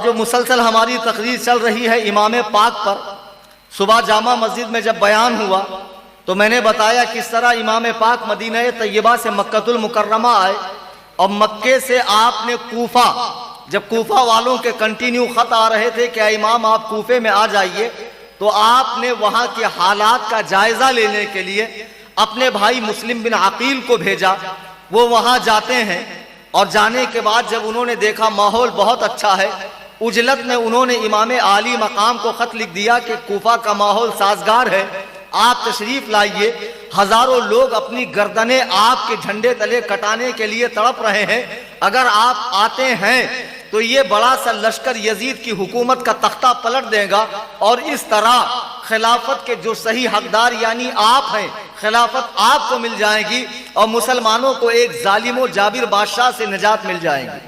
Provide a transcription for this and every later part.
جو مسلسل ہماری تقریر چل رہی ہے امام پاک پر، صبح جامع مسجد میں جب بیان ہوا تو میں نے بتایا کس طرح امام پاک مدینہ طیبہ سے مکہ المکرمہ آئے، اور مکے سے آپ نے کوفہ، جب کوفہ والوں کے کنٹینیو خط آ رہے تھے کہ اے امام آپ کوفے میں آ جائیے، تو آپ نے وہاں کے حالات کا جائزہ لینے کے لیے اپنے بھائی مسلم بن عقیل کو بھیجا۔ وہ وہاں جاتے ہیں، اور جانے کے بعد جب انہوں نے دیکھا ماحول بہت اچھا ہے، عجلت میں انہوں نے امام عالی مقام کو خط لکھ دیا کہ کوفہ کا ماحول سازگار ہے، آپ تشریف لائیے، ہزاروں لوگ اپنی گردنیں آپ کے جھنڈے تلے کٹانے کے لیے تڑپ رہے ہیں، اگر آپ آتے ہیں تو یہ بڑا سا لشکر یزید کی حکومت کا تختہ پلٹ دے گا، اور اس طرح خلافت کے جو صحیح حقدار یعنی آپ ہیں، خلافت آپ کو مل جائے گی، اور مسلمانوں کو ایک ظالم و جابر بادشاہ سے نجات مل جائے گی۔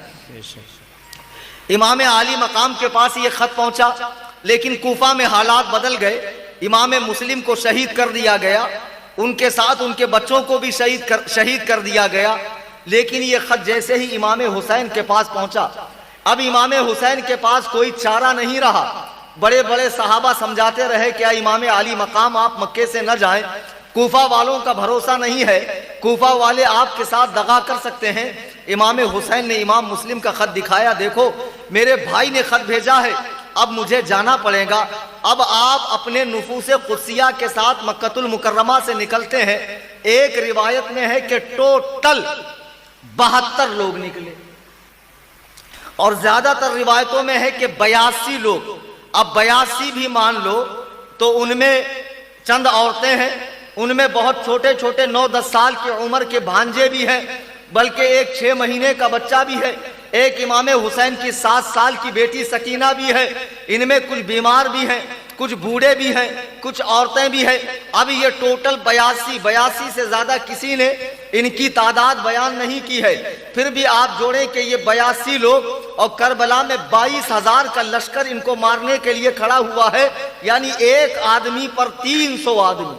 امام عالی مقام کے پاس یہ خط پہنچا، لیکن کوفہ میں حالات بدل گئے، امام مسلم کو شہید کر دیا گیا، ان کے ساتھ ان کے بچوں کو بھی شہید کر دیا گیا، لیکن یہ خط جیسے ہی امام حسین کے پاس پہنچا، اب امام حسین کے پاس کوئی چارہ نہیں رہا۔ بڑے بڑے صحابہ سمجھاتے رہے کہ امام عالی مقام آپ مکے سے نہ جائیں، کوفہ والوں کا بھروسہ نہیں ہے، کوفہ والے آپ کے ساتھ دغا کر سکتے ہیں۔ امام حسین نے امام مسلم کا خط دکھایا، دیکھو میرے بھائی نے خط بھیجا ہے، اب مجھے جانا پڑے گا۔ اب آپ اپنے نفوس قدسیہ کے ساتھ مکہ المکرمہ سے نکلتے ہیں، ایک روایت میں ہے کہ ٹوٹل 72 لوگ نکلے، اور زیادہ تر روایتوں میں ہے کہ 82 لوگ۔ اب 82 بھی مان لو تو ان میں چند عورتیں ہیں، ان میں بہت چھوٹے چھوٹے 9-10 سال کی عمر کے بھانجے بھی ہیں، بلکہ ایک 6 مہینے کا بچہ بھی ہے، ایک امام حسین کی 7 سال کی بیٹی سکینہ بھی ہے، ان میں کچھ بیمار بھی ہیں، کچھ بوڑھے بھی ہیں، کچھ عورتیں بھی ہیں۔ اب یہ ٹوٹل 82 سے زیادہ کسی نے ان کی تعداد بیان نہیں کی ہے، پھر بھی آپ جوڑیں کہ یہ 82 لوگ، اور کربلا میں 22,000 کا لشکر ان کو مارنے کے لیے کھڑا ہوا ہے، یعنی ایک آدمی پر 300 آدمی۔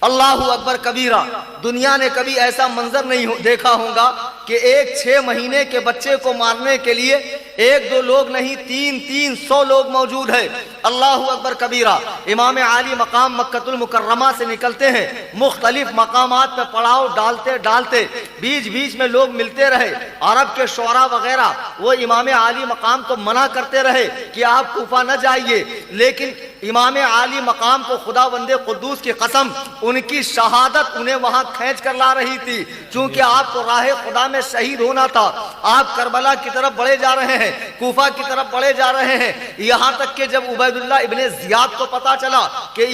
اللہ اکبر کبیرہ، دنیا نے کبھی ایسا منظر نہیں دیکھا ہوگا کہ ایک 6 مہینے کے بچے کو مارنے کے لیے 1-2 لوگ نہیں، 300 لوگ موجود ہیں۔ اللہ اکبر کبیرہ۔ امام عالی مقام مکہ المکرمہ سے نکلتے ہیں، مختلف مقامات پہ پڑاؤ ڈالتے ڈالتے بیچ بیچ میں لوگ ملتے رہے، عرب کے شعراء وغیرہ وہ امام عالی مقام کو منع کرتے رہے کہ آپ کوفہ نہ جائیے، لیکن امام عالی مقام کو خدا بند قدوس کی قسم ان کی شہادت انہیں وہاں کھینچ کر لا رہی تھی، چونکہ آپ کو راہ خدا میں شہید ہونا تھا۔ آپ کربلا کی طرف بڑھے جا رہے ہیں، کوفہ کی طرف بڑھے جا رہے ہیں، یہاں تک کہ جب عبید اللہ ابن زیاد کو پتا چلا کہ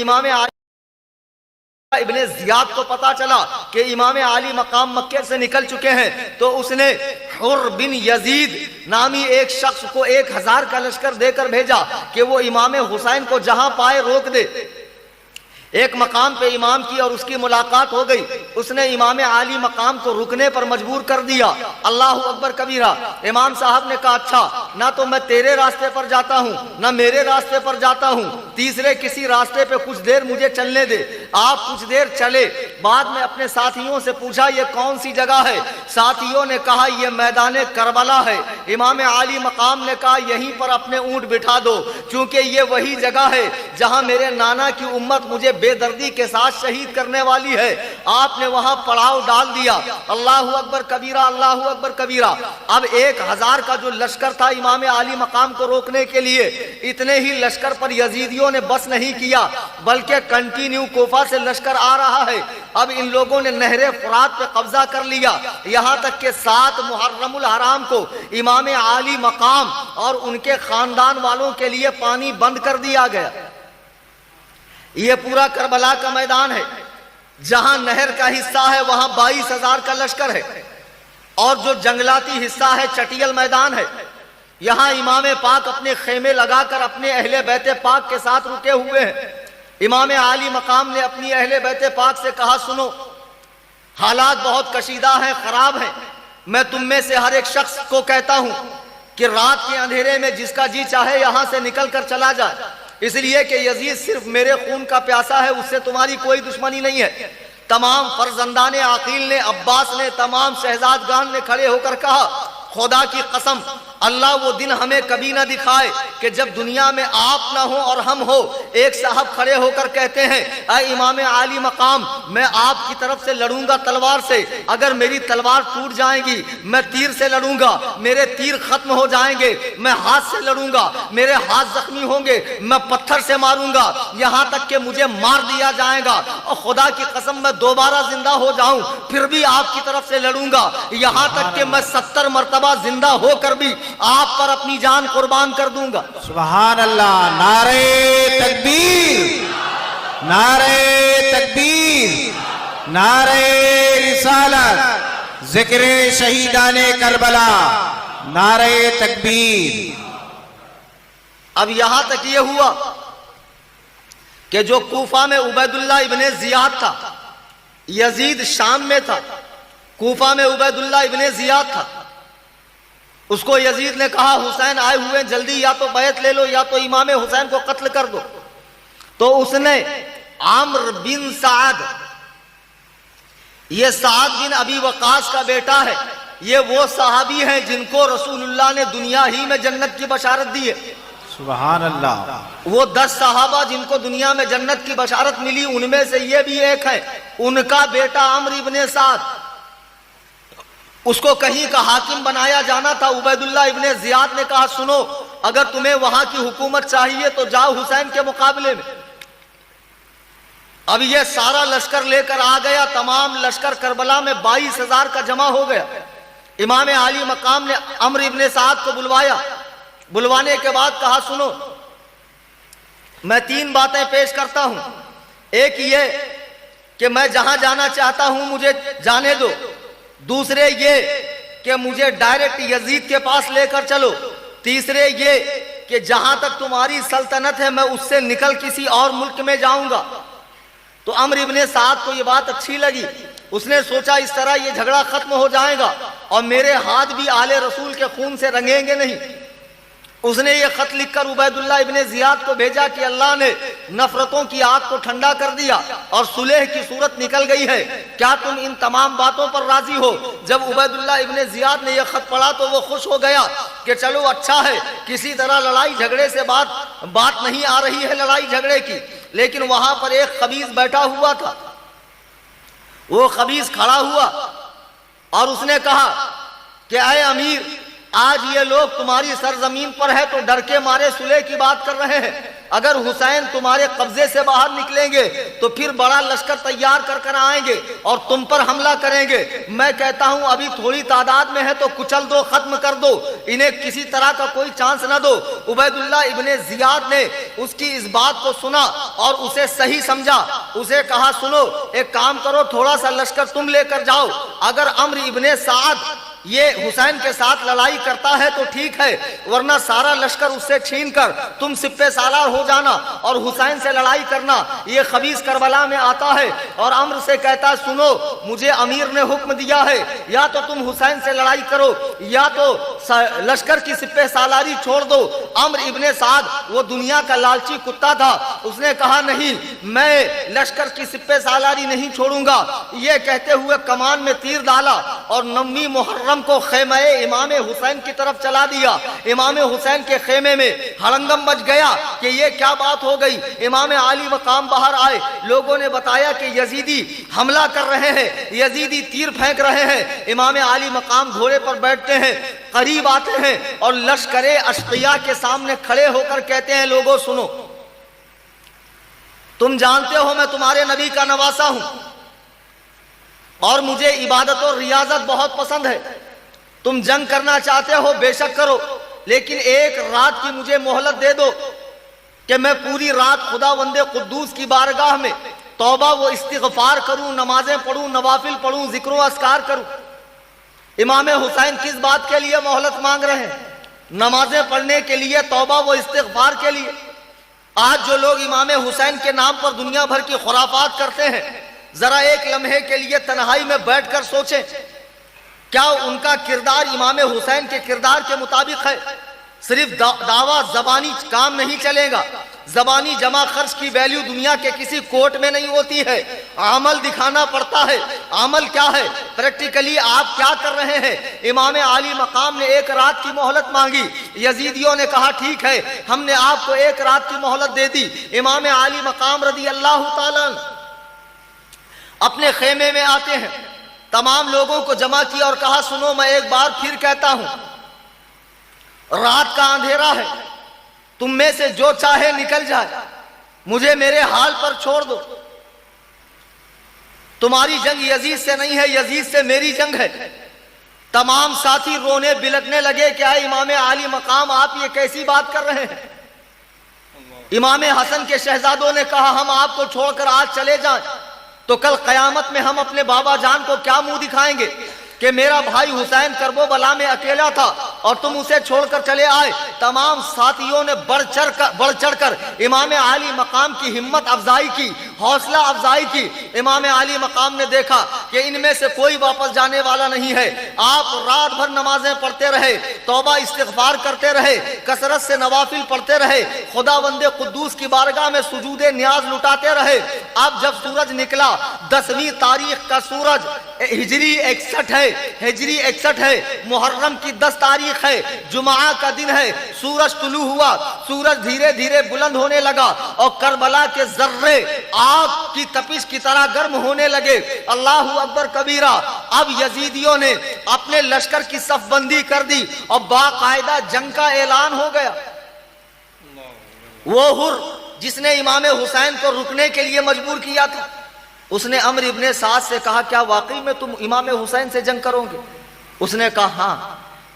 امام عالی مقام مکے سے نکل چکے ہیں، تو اس نے حر بن یزید نامی ایک شخص کو 1000 کا لشکر دے کر بھیجا کہ وہ امام حسین کو جہاں پائے روک دے۔ ایک مقام پہ امام کی اور اس کی ملاقات ہو گئی، اس نے امام عالی مقام کو رکنے پر مجبور کر دیا۔ اللہ اکبر کبیرہ۔ امام صاحب نے کہا اچھا، نہ تو میں تیرے راستے پر جاتا ہوں نہ میرے راستے پر جاتا ہوں، تیسرے کسی راستے پہ کچھ دیر مجھے چلنے دے۔ آپ کچھ دیر چلے، بعد میں اپنے ساتھیوں سے پوچھا یہ کون سی جگہ ہے؟ ساتھیوں نے کہا یہ میدان کربلا ہے۔ امام عالی مقام نے کہا یہیں پر اپنے اونٹ بٹھا دو، چونکہ یہ وہی جگہ ہے جہاں میرے نانا کی امت مجھے بے دردی کے ساتھ شہید کرنے والی ہے۔ آپ نے وہاں پڑاؤ ڈال دیا۔ اللہ اکبر کبیرہ، اللہ اکبر کبیرہ۔ اب 1000 کا جو لشکر تھا امام عالی مقام کو روکنے کے لیے، اتنے ہی لشکر پر یزیدیوں نے بس نہیں کیا، بلکہ کنٹینیو کوفہ سے لشکر آ رہا ہے۔ اب ان لوگوں نے نہر فرات پہ قبضہ کر لیا، یہاں تک کہ 7 محرم الحرام کو امام عالی مقام اور ان کے خاندان والوں کے لیے پانی بند کر دیا گیا۔ یہ پورا کربلا کا میدان ہے، جہاں نہر کا حصہ ہے وہاں 22,000 کا لشکر ہے، اور جو جنگلاتی حصہ ہے چٹیل میدان ہے، یہاں امام پاک اپنے خیمے لگا کر اپنے اہل بیت پاک کے ساتھ رکے ہوئے ہیں۔ امام عالی مقام نے اپنی اہل بیت پاک سے کہا سنو، حالات بہت کشیدہ ہیں، خراب ہیں، میں تم میں سے ہر ایک شخص کو کہتا ہوں کہ رات کے اندھیرے میں جس کا جی چاہے یہاں سے نکل کر چلا جائے، اس لیے کہ یزید صرف میرے خون کا پیاسا ہے، اس سے تمہاری کوئی دشمنی نہیں ہے۔ تمام فرزندان عقیل نے، عباس نے، تمام شہزادگان نے کھڑے ہو کر کہا خدا کی قسم اللہ وہ دن ہمیں کبھی نہ دکھائے کہ جب دنیا میں آپ نہ ہو اور ہم ہو۔ ایک صاحب کھڑے ہو کر کہتے ہیں اے امام عالی مقام، میں آپ کی طرف سے لڑوں گا تلوار سے، اگر میری تلوار ٹوٹ جائے گی میں تیر سے لڑوں گا، میرے تیر ختم ہو جائیں گے، میں ہاتھ سے لڑوں گا، میرے ہاتھ زخمی ہوں گے، میں پتھر سے ماروں گا، یہاں تک کہ مجھے مار دیا جائے گا، اور خدا کی قسم میں دوبارہ زندہ ہو جاؤں پھر بھی آپ کی طرف سے لڑوں گا، یہاں تک کہ میں 70 مرتبہ زندہ ہو کر بھی آپ پر اپنی جان قربان کر دوں گا۔ سبحان اللہ، نعرہ تکبیر، نعرہ تکبیر، نعرہ رسالت، ذکر شہیدان کربلا، نعرہ تکبیر۔ اب یہاں تک یہ ہوا کہ جو کوفہ میں عبید اللہ ابن زیاد تھا، یزید شام میں تھا، کوفہ میں عبید اللہ ابن زیاد تھا، اس کو یزید نے کہا حسین آئے ہوئے جلدی یا تو بیعت لے لو یا تو امام حسین کو قتل کر دو۔ تو اس نے عمرو بن سعد، یہ سعد بن ابی وقاص کا بیٹا ہے، یہ وہ صحابی ہیں جن کو رسول اللہ نے دنیا ہی میں جنت کی بشارت دی ہے۔ سبحان اللہ۔ وہ 10 صحابہ جن کو دنیا میں جنت کی بشارت ملی، ان میں سے یہ بھی ایک ہے، ان کا بیٹا عمرو بن سعد، اس کو کہیں کا حاکم بنایا جانا تھا۔ عبید اللہ ابن زیاد نے کہا سنو، اگر تمہیں وہاں کی حکومت چاہیے تو جاؤ حسین کے مقابلے میں۔ اب یہ سارا لشکر لے کر آ گیا، تمام لشکر کربلا میں 22,000 کا جمع ہو گیا۔ امام عالی مقام نے عمرو ابن سعد کو بلوایا، بلوانے کے بعد کہا سنو، میں 3 باتیں پیش کرتا ہوں، ایک یہ کہ میں جہاں جانا چاہتا ہوں مجھے جانے دو، دوسرے یہ کہ مجھے ڈائریکٹ یزید کے پاس لے کر چلو، تیسرے یہ کہ جہاں تک تمہاری سلطنت ہے میں اس سے نکل کسی اور ملک میں جاؤں گا۔ تو عمرو ابن سعد کو یہ بات اچھی لگی، اس نے سوچا اس طرح یہ جھگڑا ختم ہو جائے گا اور میرے ہاتھ بھی آل رسول کے خون سے رنگیں گے نہیں۔ اس نے یہ خط لکھ کر عبید اللہ ابن زیاد کو بھیجا کہ اللہ نے نفرتوں کی آگ کو ٹھنڈا کر دیا اور صلح کی صورت نکل گئی ہے، کیا تم ان تمام باتوں پر راضی ہو؟ جب عبید اللہ ابن زیاد نے یہ خط پڑھا تو وہ خوش ہو گیا کہ چلو اچھا ہے، کسی طرح لڑائی جھگڑے سے بات نہیں آ رہی ہے لڑائی جھگڑے کی۔ لیکن وہاں پر ایک خبیث بیٹھا ہوا تھا، وہ خبیث کھڑا ہوا اور اس نے کہا کہ اے امیر، آج یہ لوگ تمہاری سرزمین پر ہے تو ڈر کے مارے صلح کی بات کر رہے ہیں، اگر حسین تمہارے قبضے سے باہر نکلیں گے تو پھر بڑا لشکر تیار کر کر آئیں گے اور تم پر حملہ کریں گے۔ میں کہتا ہوں ابھی تھوڑی تعداد میں ہے تو کچل دو، ختم کر دو، انہیں کسی طرح کا کوئی چانس نہ دو۔ عبید اللہ ابن زیاد نے اس کی اس بات کو سنا اور اسے صحیح سمجھا، اسے کہا سنو ایک کام کرو، تھوڑا سا لشکر تم لے کر جاؤ، اگر عمرو ابن سعد یہ حسین کے ساتھ لڑائی کرتا ہے تو ٹھیک ہے، ورنہ سارا لشکر اس سے چھین کر تم سپہ سالار ہو جانا اور حسین سے لڑائی کرنا۔ یہ خبیث کربلا میں آتا ہے اور عمرو سے کہتا سنو مجھے امیر نے حکم دیا ہے یا تو تم حسین سے لڑائی کرو یا تو لشکر کی سپہ سالاری چھوڑ دو۔ عمرو ابن سعد وہ دنیا کا لالچی کتا تھا، اس نے کہا نہیں میں لشکر کی سپہ سالاری نہیں چھوڑوں گا۔ یہ کہتے ہوئے کمان میں تیر ڈالا اور 9 محرم کو خیمہ امام حسین کی طرف چلا دیا۔ امام حسین کے خیمے میں ہڑنگم مچ گیا کہ یہ کیا بات ہو گئی۔ امام عالی مقام باہر آئے، لوگوں نے بتایا کہ یزیدی حملہ کر رہے ہیں، یزیدی تیر پھینک رہے ہیں۔ امام عالی مقام گھوڑے پر بیٹھتے ہیں، قریب آتے ہیں اور لشکر اشقیاء کے سامنے کھڑے ہو کر کہتے ہیں لوگوں سنو، تم جانتے ہو میں تمہارے نبی کا نواسا ہوں اور مجھے عبادت اور ریاضت بہت پسند ہے، تم جنگ کرنا چاہتے ہو بے شک کرو، لیکن ایک رات کی مجھے مہلت دے دو کہ میں پوری رات خداوند قدوس کی بارگاہ میں توبہ و استغفار کروں، نمازیں پڑھوں، نوافل پڑھوں، ذکر و اذکار کروں۔ امام حسین کس بات کے لیے مہلت مانگ رہے ہیں؟ نمازیں پڑھنے کے لیے، توبہ و استغفار کے لیے۔ آج جو لوگ امام حسین کے نام پر دنیا بھر کی خرافات کرتے ہیں، ذرا ایک لمحے کے لیے تنہائی میں بیٹھ کر سوچیں، کیا ان کا کردار امام حسین کے کردار کے مطابق ہے؟ صرف دعویٰ زبانی کام نہیں چلے گا. زبانی جمع خرچ کی ویلیو دنیا کے کسی کورٹ میں نہیں ہوتی ہے. عمل دکھانا پڑتا ہے. عمل کیا ہے؟ پریکٹیکلی آپ کیا کر رہے ہیں؟ امام عالی مقام نے 1 رات کی مہلت مانگی. یزیدیوں نے کہا ٹھیک ہے ہم نے آپ کو 1 رات کی مہلت دے دی. امام عالی مقام رضی اللہ تعالیٰ اپنے خیمے میں آتے ہیں. تمام لوگوں کو جمع کیا اور کہا سنو میں ایک بار پھر کہتا ہوں، رات کا اندھیرا ہے، تم میں سے جو چاہے نکل جائے، مجھے میرے حال پر چھوڑ دو. تمہاری جنگ یزید سے نہیں ہے، یزید سے میری جنگ ہے. تمام ساتھی رونے بلکنے لگے کہ اے امام عالی مقام آپ یہ کیسی بات کر رہے ہیں؟ امام حسن کے شہزادوں نے کہا ہم آپ کو چھوڑ کر آج چلے جائیں تو کل قیامت میں ہم اپنے بابا جان کو کیا منہ دکھائیں گے کہ میرا بھائی حسین کرب و بلا میں اکیلا تھا اور تم اسے چھوڑ کر چلے آئے. تمام ساتھیوں نے بڑھ چڑھ کر امام عالی مقام کی ہمت افزائی کی، حوصلہ افزائی کی. امام عالی مقام نے دیکھا کہ ان میں سے کوئی واپس جانے والا نہیں ہے. آپ رات بھر نمازیں پڑھتے رہے، توبہ استغفار کرتے رہے، کثرت سے نوافل پڑھتے رہے، خداوند قدوس کی بارگاہ میں سجود نیاز لٹاتے رہے. اب جب سورج نکلا 10ویں تاریخ کا سورج، ہجری 61 ہے، محرم کی 10 تاریخ ہے، جمعہ کا دن ہے. سورج طلوع ہوا، سورج دھیرے دھیرے بلند ہونے لگا اور کربلا کے ذرے آگ کی تپش کی طرح گرم ہونے لگے. اللہ اکبر کبیرہ. اب یزیدیوں نے اپنے لشکر کی صف بندی کر دی اور باقاعدہ جنگ کا اعلان ہو گیا. وہ ہر جس نے امام حسین کو رکنے کے لیے مجبور کیا تھا، اس نے عمرو ابن سعد سے کہا کیا واقعی میں تم امام حسین سے جنگ کرو گے؟ اس نے کہا ہاں،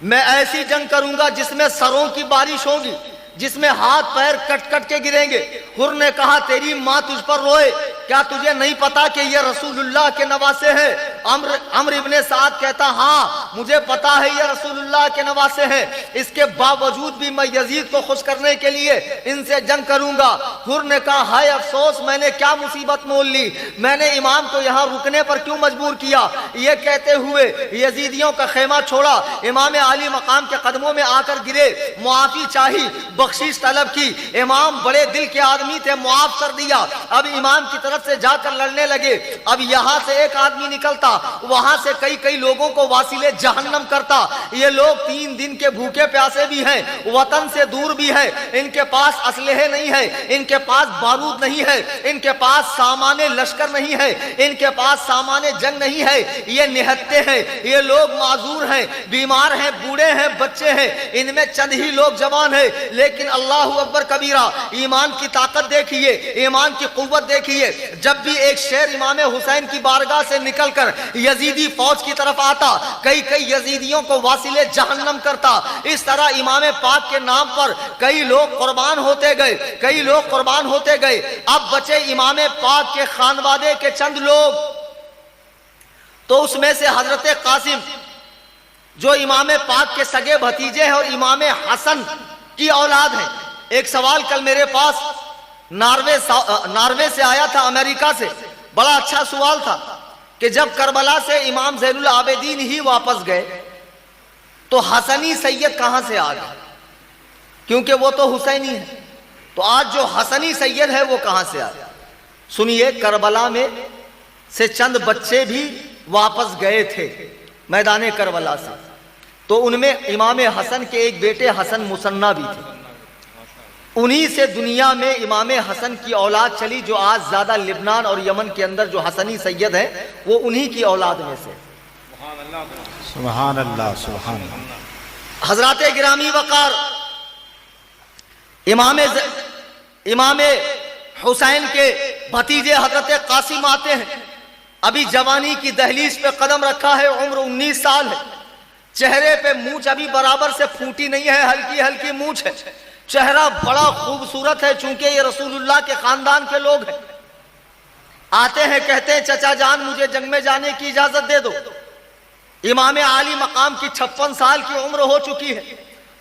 میں ایسی جنگ کروں گا جس میں سروں کی بارش ہوگی، جس میں ہاتھ پیر کٹ کٹ کے گریں گے. حر نے کہا تیری ماں تجھ پر روئے، کیا تجھے نہیں پتا کہ یہ رسول اللہ کے نواسے ہیں؟ عمرو ابن سعد کہتا ہاں مجھے پتا ہے یہ رسول اللہ کے نواسے ہیں، اس کے باوجود بھی میں یزید کو خوش کرنے کے لیے ان سے جنگ کروں گا. حر نے کہا ہائے افسوس، میں نے کیا مصیبت مول لی، میں نے امام کو یہاں رکنے پر کیوں مجبور کیا. یہ کہتے ہوئے یزیدیوں کا خیمہ چھوڑا، امام عالی مقام کے قدموں میں آ کر گرے، معافی چاہی، بخشش طلب کی. امام بڑے دل کے آدمی تھے، معاف کر دیا. اب امام کی طرف سے جا کر لڑنے لگے. اب یہاں سے ایک آدمی نکلتا، وہاں سے کئی لوگوں کو واصل جہنم کرتا. یہ لوگ 3 دن کے بھوکے پیاسے بھی ہیں، وطن سے دور بھی ہیں، ان کے پاس اسلحے نہیں ہے، ان کے پاس بارود نہیں ہے، ان کے پاس سامان لشکر نہیں ہے، ان کے پاس سامان جنگ نہیں ہے. یہ نہتے ہیں، یہ لوگ معذور ہیں، بیمار ہیں، بوڑھے ہیں، بچے ہیں، ان میں چند ہی لوگ جوان ہیں. لیکن اللہ اکبر کبیرہ، ایمان کی طاقت دیکھیے، ایمان کی قوت دیکھیے. جب بھی ایک شیر امام حسین کی بارگاہ سے نکل کر یزیدی فوج کی طرف آتا، کئی یزیدیوں کو واصل جہنم کرتا. اس طرح امام پاک کے نام پر کئی لوگ قربان ہوتے گئے. اب بچے امام پاک کے خانوادے کے چند لوگ. تو اس میں سے حضرت قاسم جو امام پاک کے سگے بھتیجے ہیں اور امام حسن کی اولاد ہیں. ایک سوال کل میرے پاس ناروے سے آیا تھا، امریکہ سے. بڑا اچھا سوال تھا کہ جب کربلا سے امام زین العابدین ہی واپس گئے تو حسنی سید کہاں سے آ گئے؟ کیونکہ وہ تو حسینی ہے، تو آج جو حسنی سید ہے وہ کہاں سے آ گئے؟ سنیے، کربلا میں سے چند بچے بھی واپس گئے تھے میدان کربلا سے. تو ان میں امام حسن کے ایک بیٹے حسن مصنع بھی تھے. انہی سے دنیا میں امام حسن کی اولاد چلی، جو آج زیادہ لبنان اور یمن کے اندر جو حسنی سید ہیں وہ انہی کی اولاد میں سے. سبحان اللہ سبحان اللہ. حضرات گرامی وقار، امام حسین کے بھتیجے حضرت قاسم آتے ہیں. ابھی جوانی کی دہلیز پہ قدم رکھا ہے، عمر 19 سال ہے. چہرے پہ مونچھ ابھی برابر سے پھوٹی نہیں ہے، ہلکی ہلکی مونچھ ہے. چہرہ بڑا خوبصورت ہے، چونکہ یہ رسول اللہ کے خاندان کے لوگ ہیں. آتے ہیں، کہتے ہیں چچا جان مجھے جنگ میں جانے کی اجازت دے دو. امام عالی مقام کی 56 سال کی عمر ہو چکی ہے.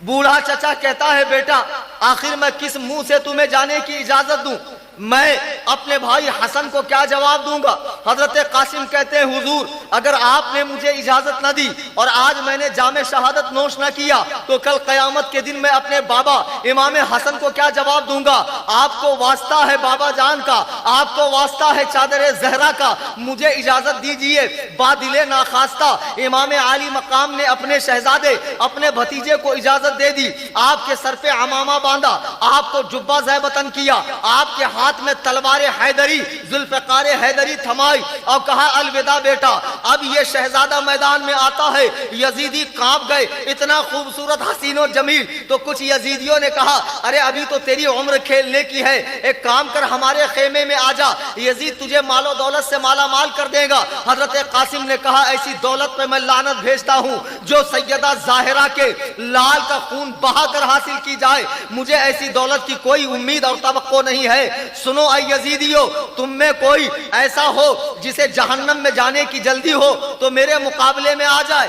بوڑھا چچا کہتا ہے بیٹا آخر میں کس منہ سے تمہیں جانے کی اجازت دوں؟ میں اپنے بھائی حسن کو کیا جواب دوں گا؟ حضرت قاسم کہتے ہیں حضور اگر آپ نے مجھے اجازت نہ دی اور آج میں نے جام شہادت نوش نہ کیا تو کل قیامت کے دن میں اپنے بابا امام حسن کو کیا جواب دوں گا؟ آپ کو واسطہ ہے بابا جان کا، آپ کو واسطہ ہے چادر زہرا کا، مجھے اجازت دیجئے۔ بادل ناخواستہ امام عالی مقام نے اپنے شہزادے اپنے بھتیجے کو اجازت دے دی، آپ کے سر پہ عمامہ باندھا، آپ کو جبہ زیبتن کیا، آپ کے ہاتھ میں تلوار حیدری ذوالفقار حیدری تھمائی اور کہا الوداع بیٹا۔ اب یہ شہزادہ میدان میں آتا ہے، یزیدی کانپ گئے، اتنا خوبصورت حسین و جمیل۔ تو کچھ یزیدیوں نے کہا ارے ابھی تو تیری عمر کھیلنے کی ہے، ایک کام کر ہمارے خیمے میں آ جا، یزید تجھے مال و دولت سے مالا مال کر دے گا۔ حضرت قاسم نے کہا ایسی دولت پہ میں لعنت بھیجتا ہوں جو سیدہ ظاہرہ کے لال کا خون بہا کر حاصل کی جائے، مجھے ایسی دولت کی کوئی امید اور توقع نہیں ہے۔ سنو اے یزیدیو، تم میں کوئی ایسا ہو جسے جہنم میں جانے کی جلدی ہو تو میرے مقابلے میں آ جائے۔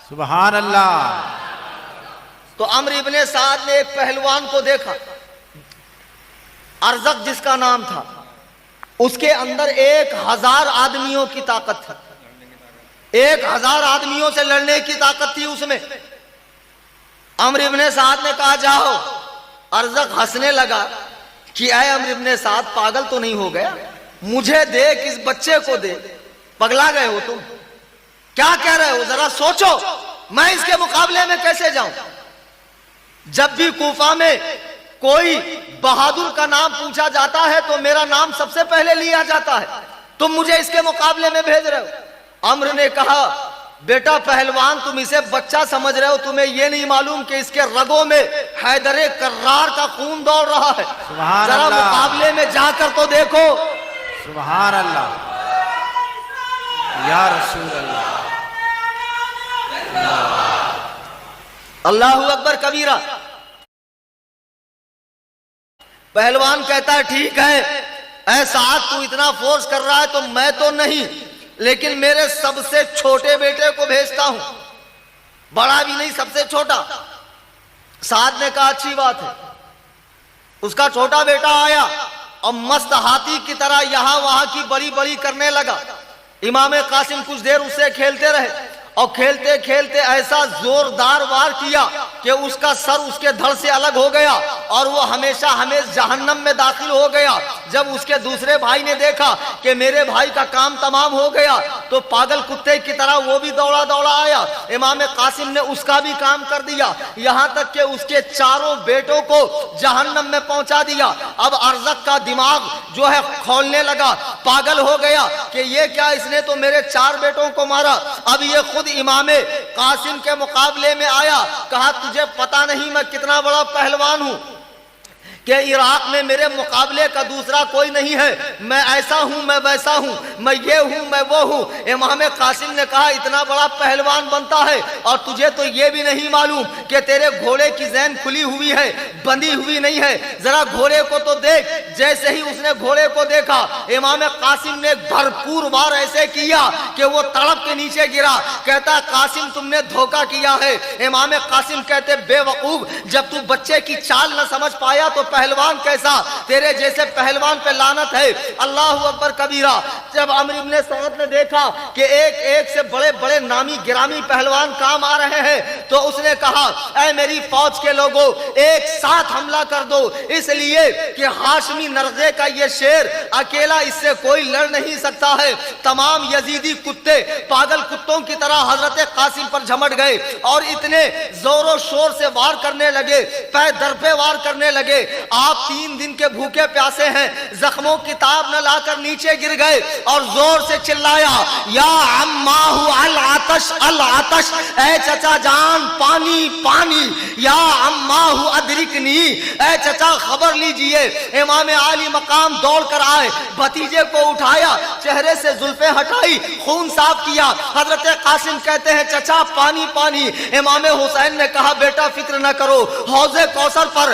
سبحان اللہ۔ تو عمرو ابن سعد نے ایک پہلوان کو دیکھا، ارزق جس کا نام تھا، اس کے اندر 1000 آدمیوں کی طاقت تھی، 1000 آدمیوں سے لڑنے کی طاقت تھی اس میں۔ عمرو ابن سعد نے کہا جاؤ۔ ارزق ہنسنے لگا کہ اے عمرو ابن سعد پاگل تو نہیں ہو گیا، مجھے دیکھ اس بچے کو دیکھ، پگلا گئے ہو تم؟ کیا کہہ رہے ہو؟ ذرا سوچو میں اس کے مقابلے میں کیسے جاؤں؟ جب بھی کوفہ میں کوئی بہادر کا نام پوچھا جاتا ہے تو میرا نام سب سے پہلے لیا جاتا ہے، تم مجھے اس کے مقابلے میں بھیج رہے ہو۔ عمرو نے کہا بیٹا پہلوان تم اسے بچہ سمجھ رہے ہو، تمہیں یہ نہیں معلوم کہ اس کے رگوں میں حیدر کرار کا خون دوڑ رہا ہے، ذرا مقابلے میں جا کر تو دیکھو۔ سبحان اللہ یا رسول اللہ۔ اللہ اکبر کبیرہ۔ پہلوان کہتا ہے ٹھیک ہے اے سعد تو اتنا فورس کر رہا ہے تو میں تو نہیں، لیکن میرے سب سے چھوٹے بیٹے کو بھیجتا ہوں، بڑا بھی نہیں سب سے چھوٹا۔ سعد نے کہا اچھی بات ہے۔ اس کا چھوٹا بیٹا آیا اور مست ہاتھی کی طرح یہاں وہاں کی بڑی بڑی کرنے لگا۔ امام قاسم کچھ دیر اس سے کھیلتے رہے اور کھیلتے کھیلتے ایسا زوردار وار کیا کہ اس کا سر اس کے دھڑ سے الگ ہو گیا اور وہ ہمیشہ ہمیشہ جہنم میں داخل ہو گیا۔ جب اس کے دوسرے بھائی نے دیکھا کہ میرے بھائی کا کام تمام ہو گیا تو پاگل کتے کی طرح وہ بھی دوڑا دوڑا آیا، امام قاسم نے اس کا بھی کام کر دیا، یہاں تک کہ اس کے چاروں بیٹوں کو جہنم میں پہنچا دیا۔ اب ارزق کا دماغ جو ہے کھولنے لگا، پاگل ہو گیا کہ یہ کیا، اس نے تو میرے 4 بیٹوں کو مارا۔ اب یہ خود امام قاسم کے مقابلے میں آیا، کہا تجھے پتا نہیں میں کتنا بڑا پہلوان ہوں کہ عراق میں میرے مقابلے کا دوسرا کوئی نہیں ہے، میں ایسا ہوں میں ویسا ہوں، میں یہ ہوں میں وہ ہوں۔ امام قاسم نے کہا اتنا بڑا پہلوان بنتا ہے اور تجھے تو یہ بھی نہیں معلوم کہ تیرے گھوڑے کی ذہن کھلی ہوئی ہے، بندی ہوئی نہیں ہے، ذرا گھوڑے کو تو دیکھ۔ جیسے ہی اس نے گھوڑے کو دیکھا امام قاسم نے بھرپور وار ایسے کیا کہ وہ تڑپ کے نیچے گرا۔ کہتا قاسم تم نے دھوکہ کیا ہے۔ امام قاسم کہتے بے وقوف، جب تو بچے کی چال نہ سمجھ پایا تو پہلوان کیسا، تیرے جیسے پہلوان پہ لعنت ہے۔ اللہ اکبر کبیرہ۔ جب عمرو ابن سعد نے دیکھا کہ ایک ایک سے بڑے بڑے نامی گرامی پہلوان کام آ رہے ہیں تو اس نے کہا اے میری فوج کے لوگوں ایک ساتھ حملہ کر دو، اس لیے کہ ہاشمی نرغے کا یہ شیر اکیلا اس سے کوئی لڑ نہیں سکتا ہے۔ تمام یزیدی کتے پاگل کتوں کی طرح حضرت قاسم پر جھمٹ گئے اور اتنے زور و شور سے وار کرنے لگے، پے در پہ وار کرنے لگے۔ آپ 3 دن کے بھوکے پیاسے ہیں، زخموں کی تاب نہ لا کر نیچے گر گئے اور زور سے چلایا یا عماہ العطش العطش، اے چچا جان پانی پانی، یا عماہ ادرکنی، اے چچا خبر لیجئے۔ امام عالی مقام دوڑ کر آئے، بھتیجے کو اٹھایا، چہرے سے زلفیں ہٹائی، خون صاف کیا۔ حضرت قاسم کہتے ہیں چچا پانی پانی۔ امام حسین نے کہا بیٹا فکر نہ کرو، حوض کوثر پر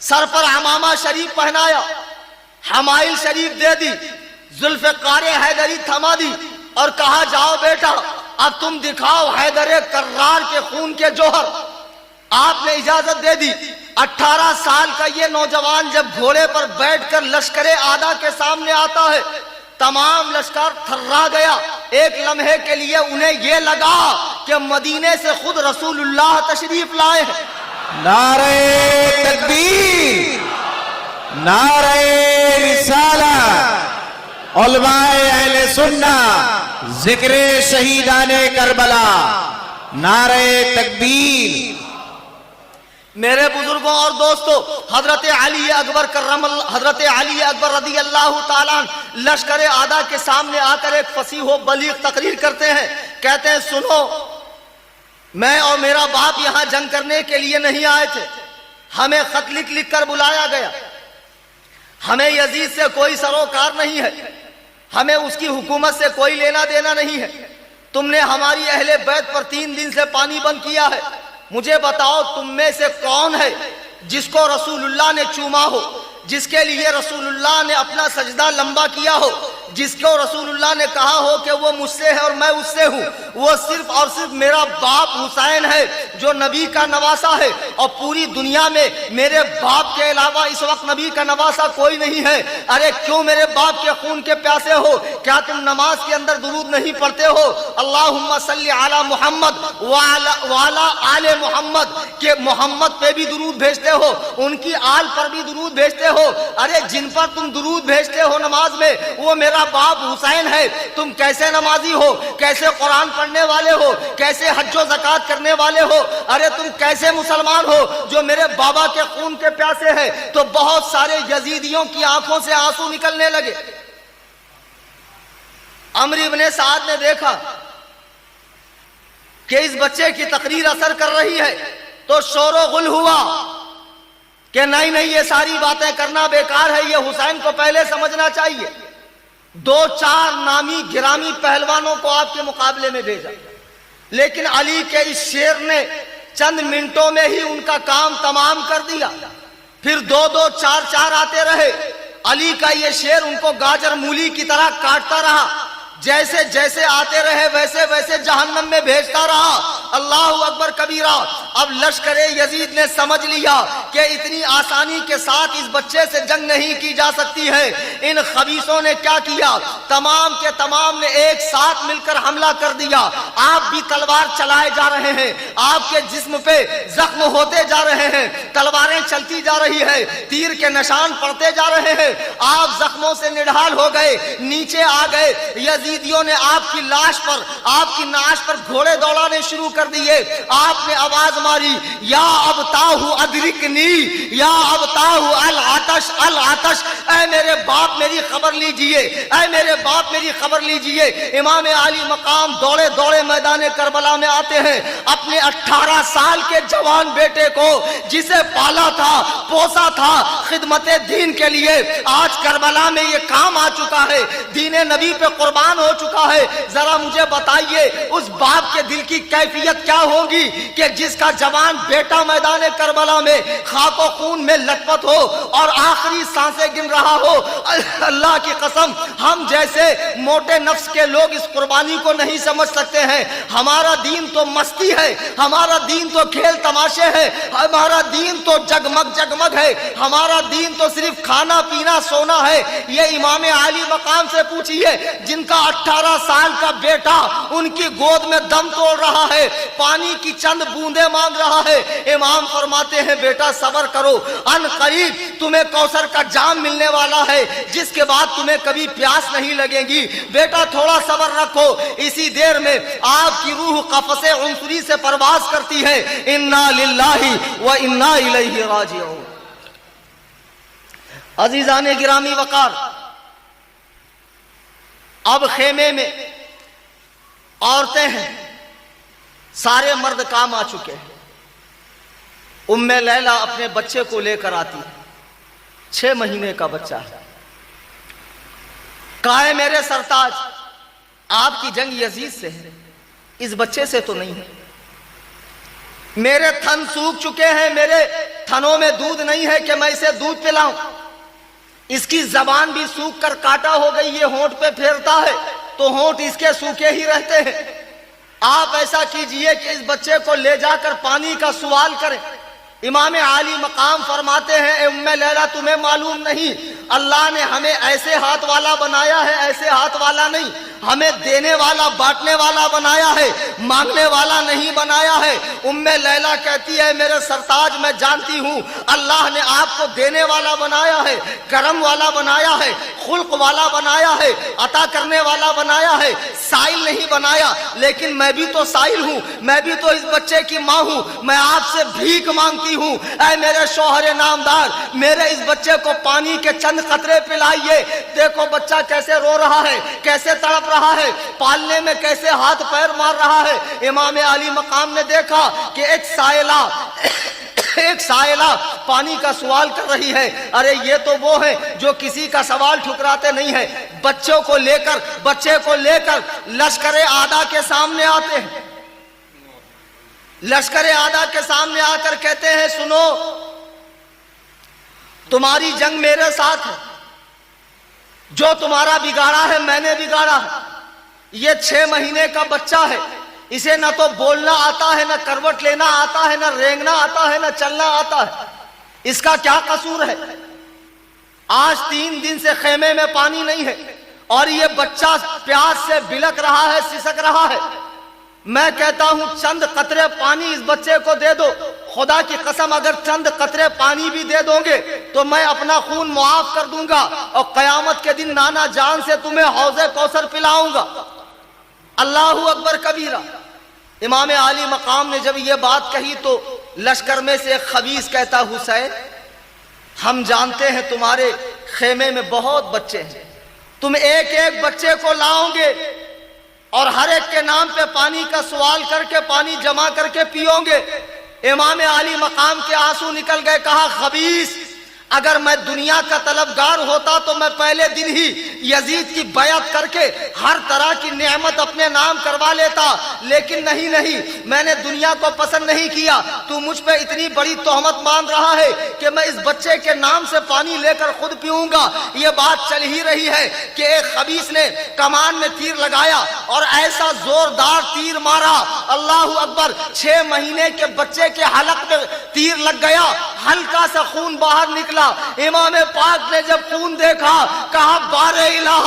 سر پر عمامہ شریف پہنایا، حمائل شریف دے دی، ذوالفقار حیدری تھما دی اور کہا جاؤ بیٹا اب تم دکھاؤ حیدر کرار کے خون کے جوہر۔ آپ نے اجازت دے دی۔ 18 سال کا یہ نوجوان جب گھوڑے پر بیٹھ کر لشکر آدھا کے سامنے آتا ہے، تمام لشکر تھرا گیا۔ ایک لمحے کے لیے انہیں یہ لگا کہ مدینے سے خود رسول اللہ تشریف لائے ہیں۔ نعرہ تکبیر، نعرہ رسالت، علماء اہل سنت، ذکر شہیدان کربلا، نعرہ تکبیر۔ میرے بزرگوں اور دوستو، حضرت علی اکبر رضی اللہ تعالیٰ لشکر آدھا کے سامنے آ کر ایک فصیح و بلیغ تقریر کرتے ہیں۔ کہتے ہیں سنو، میں اور میرا باپ یہاں جنگ کرنے کے لیے نہیں آئے تھے، ہمیں خط لکھ لکھ کر بلایا گیا۔ ہمیں یزید سے کوئی سروکار نہیں ہے، ہمیں اس کی حکومت سے کوئی لینا دینا نہیں ہے۔ تم نے ہماری اہل بیت پر 3 دن سے پانی بند کیا ہے۔ مجھے بتاؤ تم میں سے کون ہے جس کو رسول اللہ نے چوما ہو، جس کے لیے رسول اللہ نے اپنا سجدہ لمبا کیا ہو، جس کو رسول اللہ نے کہا ہو کہ وہ مجھ سے ہے اور میں اس سے ہوں؟ وہ صرف اور صرف میرا باپ حسین ہے جو نبی کا نواسا ہے، اور پوری دنیا میں میرے باپ کے علاوہ اس وقت نبی کا نواسا کوئی نہیں ہے۔ ارے کیوں میرے باپ کے خون کے پیاسے ہو؟ کیا تم نماز کے اندر درود نہیں پڑھتے ہو؟ اللہم صلی علی محمد وعلی آل محمد، کہ محمد پہ بھی درود بھیجتے ہو، ان کی آل پر بھی درود بھیجتے ہو۔ ارے جن پر تم درود بھیجتے ہو نماز میں وہ میرا باپ حسین ہے۔ تم کیسے نمازی ہو؟ کیسے قرآن پڑھنے والے ہو؟ کیسے حج و زکوٰۃ کرنے والے ہو؟ ارے تم کیسے مسلمان ہو جو میرے بابا کے خون کے پیاسے ہیں؟ تو بہت سارے یزیدیوں کی آنکھوں سے آنسو نکلنے لگے۔ عمرو ابن سعد نے دیکھا کہ اس بچے کی تقریر اثر کر رہی ہے تو شور و غل ہوا کہ نہیں یہ ساری باتیں کرنا بیکار ہے، یہ حسین کو پہلے سمجھنا چاہیے۔ 2-4 نامی گرامی پہلوانوں کو آپ کے مقابلے میں بھیجا، لیکن علی کے اس شیر نے چند منٹوں میں ہی ان کا کام تمام کر دیا۔ پھر 2-2 4-4 آتے رہے۔ علی کا یہ شیر ان کو گاجر مولی کی طرح کاٹتا رہا، جیسے جیسے آتے رہے ویسے ویسے جہنم میں بھیجتا رہا۔ اللہ اکبر کبیرہ۔ اب لشکر یزید نے سمجھ لیا کہ اتنی آسانی کے ساتھ اس بچے سے جنگ نہیں کی جا سکتی ہے۔ ان خبیثوں نے کیا کیا؟ تمام کے تمام نے ایک ساتھ مل کر حملہ کر دیا۔ آپ بھی تلوار چلائے جا رہے ہیں، آپ کے جسم پہ زخم ہوتے جا رہے ہیں، تلواریں چلتی جا رہی ہے، تیر کے نشان پڑتے جا رہے ہیں۔ آپ زخموں سے نڈھال ہو گئے، نیچے آ گئے۔ یزیدیوں نے آپ کی لاش پر، آپ کی نعش پر گھوڑے دوڑانے شروع کر دیے۔ آپ نے آواز ماری، یا ابتاہ ادرکنی، یا ابتاہ العطش العطش، اے میرے باپ میری خبر لیجئے، اے میرے باپ میری خبر لیجئے۔ امام علی مقام دوڑے دوڑے میدان کربلا میں آتے ہیں، اپنے 18 سال کے جوان بیٹے کو جسے پالا تھا پوسا تھا خدمت دین کے لیے، آج کربلا میں یہ کام آ چکا ہے، دین نبی پہ قربان ہو چکا ہے۔ ذرا مجھے بتائیے اس باپ کے دل کی کیفیت کیا ہوگی کہ جس کا جوان بیٹا میدان کربلا میں خاک و خون میں لٹ پٹ ہو اور آخری سانسیں گن رہا ہو۔ اللہ کی قسم ہم جیسے موٹے نفس کے لوگ اس قربانی کو نہیں سمجھ سکتے ہیں۔ ہمارا دین تو مستی ہے، ہمارا دین تو کھیل تماشے ہے، ہمارا دین تو جگمگ جگمگ ہے، ہمارا دین تو صرف کھانا پینا سونا ہے۔ یہ امام علی مقام سے پوچھئے جن کا 18 سال کا بیٹا ان کی گود میں دم توڑ رہا ہے، پانی کی چند بوندیں مانگ رہا ہے۔ امام فرماتے ہیں بیٹا صبر کرو، ان قریب تمہیں کوثر کا جام ملنے والا ہے جس کے بعد تمہیں کبھی پیاس نہیں لگے گی، بیٹا تھوڑا صبر رکھو۔ اسی دیر میں آپ کی روح قفس عنصری سے پرواز کرتی ہے۔ انا للہ و انا الیہ راجعون۔ عزیزان گرامی وقار، اب خیمے میں عورتیں ہیں، سارے مرد کام آ چکے ہیں۔ ام لیلہ اپنے بچے کو لے کر آتی ہے، 6 مہینے کا بچہ ہے۔ کہا ہے میرے سرتاج آپ کی جنگ یزید سے ہے، اس بچے سے تو نہیں ہے۔ میرے تھن سوکھ چکے ہیں، میرے تھنوں میں دودھ نہیں ہے کہ میں اسے دودھ پلاؤں. اس کی زبان بھی سوکھ کر کاٹا ہو گئی, یہ ہونٹ پہ پھیرتا ہے تو ہونٹ اس کے سوکھے ہی رہتے ہیں. آپ ایسا کیجئے کہ اس بچے کو لے جا کر پانی کا سوال کریں. امام عالی مقام فرماتے ہیں, اے ام لیلا تمہیں معلوم نہیں اللہ نے ہمیں ایسے ہاتھ والا بنایا ہے, ایسے ہاتھ والا نہیں, ہمیں دینے والا بانٹنے والا بنایا ہے, مانگنے والا نہیں بنایا ہے. ام لیلا کہتی ہے میرے سرتاج میں جانتی ہوں اللہ نے آپ کو دینے والا بنایا ہے, کرم والا بنایا ہے, خلق والا بنایا ہے, عطا کرنے والا بنایا ہے, سائل نہیں بنایا. لیکن میں بھی تو سائل ہوں, میں بھی تو اس بچے کی ماں ہوں, میں آپ سے بھیک مانگتی ہوں. اے میرے شوہر نامدار, میرے اس بچے کو پانی کے چند قطرے پلائیے. دیکھو بچہ کیسے رو رہا ہے, کیسے تڑپ رہا ہے, پالنے میں کیسے ہاتھ پیر مار رہا ہے. امام علی مقام نے دیکھا کہ ایک سائلہ پانی کا سوال کر رہی ہے. ارے یہ تو وہ ہے جو کسی کا سوال ٹھکراتے نہیں ہے. بچے کو لے کر لشکر اعداء کے سامنے آتے ہیں. لشکر اعداء کے سامنے آ کر کہتے ہیں سنو, تمہاری جنگ میرے ساتھ ہے, جو تمہارا بگاڑا ہے میں نے بگاڑا ہے. یہ 6 مہینے کا بچہ ہے, اسے نہ تو بولنا آتا ہے, نہ کروٹ لینا آتا ہے, نہ رینگنا آتا ہے, نہ چلنا آتا ہے. اس کا کیا قصور ہے؟ آج 3 دن سے خیمے میں پانی نہیں ہے اور یہ بچہ پیاس سے بلک رہا ہے, سسک رہا ہے. میں کہتا ہوں چند قطرے پانی اس بچے کو دے دو. خدا کی قسم اگر چند قطرے پانی بھی دے دو گے تو میں اپنا خون معاف کر دوں گا اور قیامت کے دن نانا جان سے تمہیں حوض کوثر پلاؤں گا. اللہ اکبر کبیرہ. امام عالی مقام نے جب یہ بات کہی تو لشکر میں سے ایک خبیث کہتا, حسین ہم جانتے ہیں تمہارے خیمے میں بہت بچے ہیں, تم ایک ایک بچے کو لاؤ گے اور ہر ایک کے نام پہ پانی کا سوال کر کے پانی جمع کر کے پیو گے. امام علی مقام کے آنسو نکل گئے. کہا خبیث, اگر میں دنیا کا طلبگار ہوتا تو میں پہلے دن ہی یزید کی بیعت کر کے ہر طرح کی نعمت اپنے نام کروا لیتا, لیکن نہیں, میں نے دنیا کو پسند نہیں کیا. تو مجھ پہ اتنی بڑی تہمت مان رہا ہے کہ میں اس بچے کے نام سے پانی لے کر خود پیوں گا. یہ بات چل ہی رہی ہے کہ ایک خبیث نے کمان میں تیر لگایا اور ایسا زوردار تیر مارا, اللہ اکبر, 6 مہینے کے بچے کے حلق میں تیر لگ گیا, ہلکا سا خون باہر نکلا. امام پاک نے جب خون دیکھا کہا بارے الہ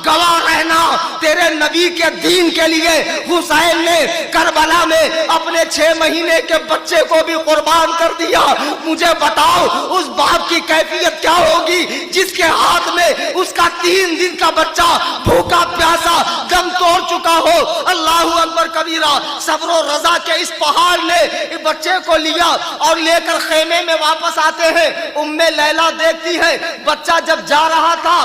گواہ رہنا, تیرے نبی کے دین کے لیے حسین نے کربلا میں اپنے 6 مہینے کے بچے کو بھی قربان کر دیا. مجھے بتاؤ اس باپ کی کیفیت کیا ہوگی جس کے ہاتھ میں اس کا 3 دن کا بچہ بھوکا پیاسا دم توڑ چکا ہو. اللہ اکبر کبیرہ. صبر و رضا کے اس پہاڑ نے بچے کو لیا اور لے کر خیمے میں واپس آتے ہیں. ام لیلا دیکھتی ہے بچہ جب جا رہا تھا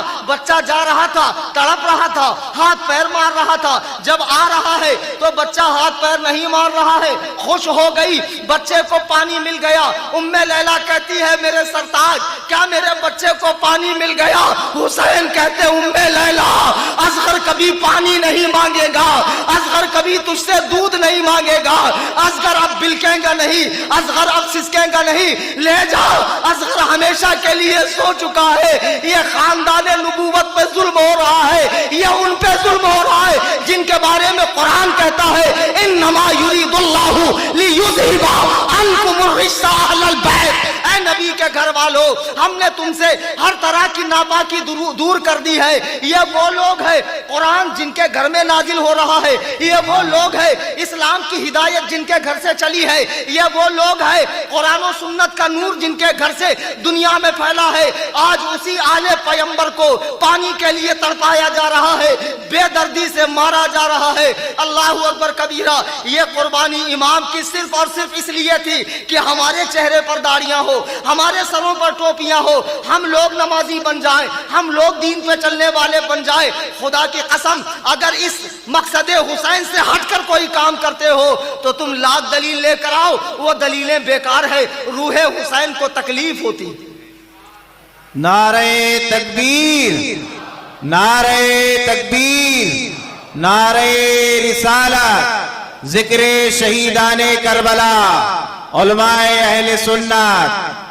تڑپ رہا تھا, ہاتھ پیر مار رہا تھا, جب آ رہا ہے تو بچہ ہاتھ پیر نہیں مار رہا ہے. خوش ہو گئی, بچے کو پانی مل گیا. ام لیلا کہتی ہے میرے سرتاج کیا میرے بچے کو پانی مل گیا؟ حسین کہتے ام لیلا اصغر کبھی پانی نہیں مانگے گا, اصغر کبھی تجھ سے دودھ نہیں مانگے گا, اصغر اب بلکیں گا نہیں, اصغر اب سسکیں گا نہیں, لے جا. اصغر ہمیشہ کے لیے سو چکا ہے. یہ خاندان نبوت پہ ظلم ہو رہا ہے, یہ ان پہ ظلم ہو رہا ہے جن کے بارے میں قرآن کہتا ہے انما یرید اللہ لیذھب عنکم الرجس اہل البیت. اے نبی کے گھر والوں, ہم نے تم سے ہر طرح کی ناپاکی دور کر دی ہے. یہ وہ لوگ ہیں قرآن جن کے گھر میں نازل ہو رہا ہے, یہ وہ لوگ ہیں اسلام کی ہدایت جن کے گھر سے چلی ہے, یہ وہ لوگ ہیں قرآن و سنت کا نور جن کے گھر سے دنیا میں پھیلا ہے. آج اسی آل پیغمبر کو پانی کے لیے تڑپایا جا رہا ہے, بے دردی سے مارا جا رہا ہے. اللہ اکبر کبیرہ. یہ قربانی امام کی صرف اور صرف اس لیے تھی کہ ہمارے چہرے پر داڑیاں ہو, ہمارے سروں پر ٹوپیاں ہو, ہم لوگ نمازی بن جائیں, ہم لوگ دین پہ چلنے والے بن جائیں. خدا کی قسم اگر اس مقصد حسین سے ہٹ کر کوئی کام کرتے ہو تو تم لاکھ دلیل لے کر آؤ, وہ دلیلیں بیکار ہے. روح حسین کو تکلیف ہوتی. نعرہ تکبیر, نعرہ تکبیر, نعرہ رسالت, ذکر شہیدان کربلا, علماء اہل سنت.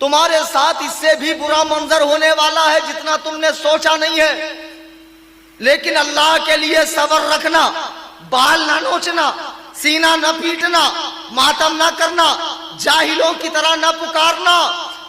تمہارے ساتھ اس سے بھی برا منظر ہونے والا ہے جتنا تم نے سوچا نہیں ہے، لیکن اللہ کے لیے صبر رکھنا، بال نہ نوچنا، سینہ نہ پیٹنا، ماتم نہ کرنا، جاہلوں کی طرح نہ پکارنا،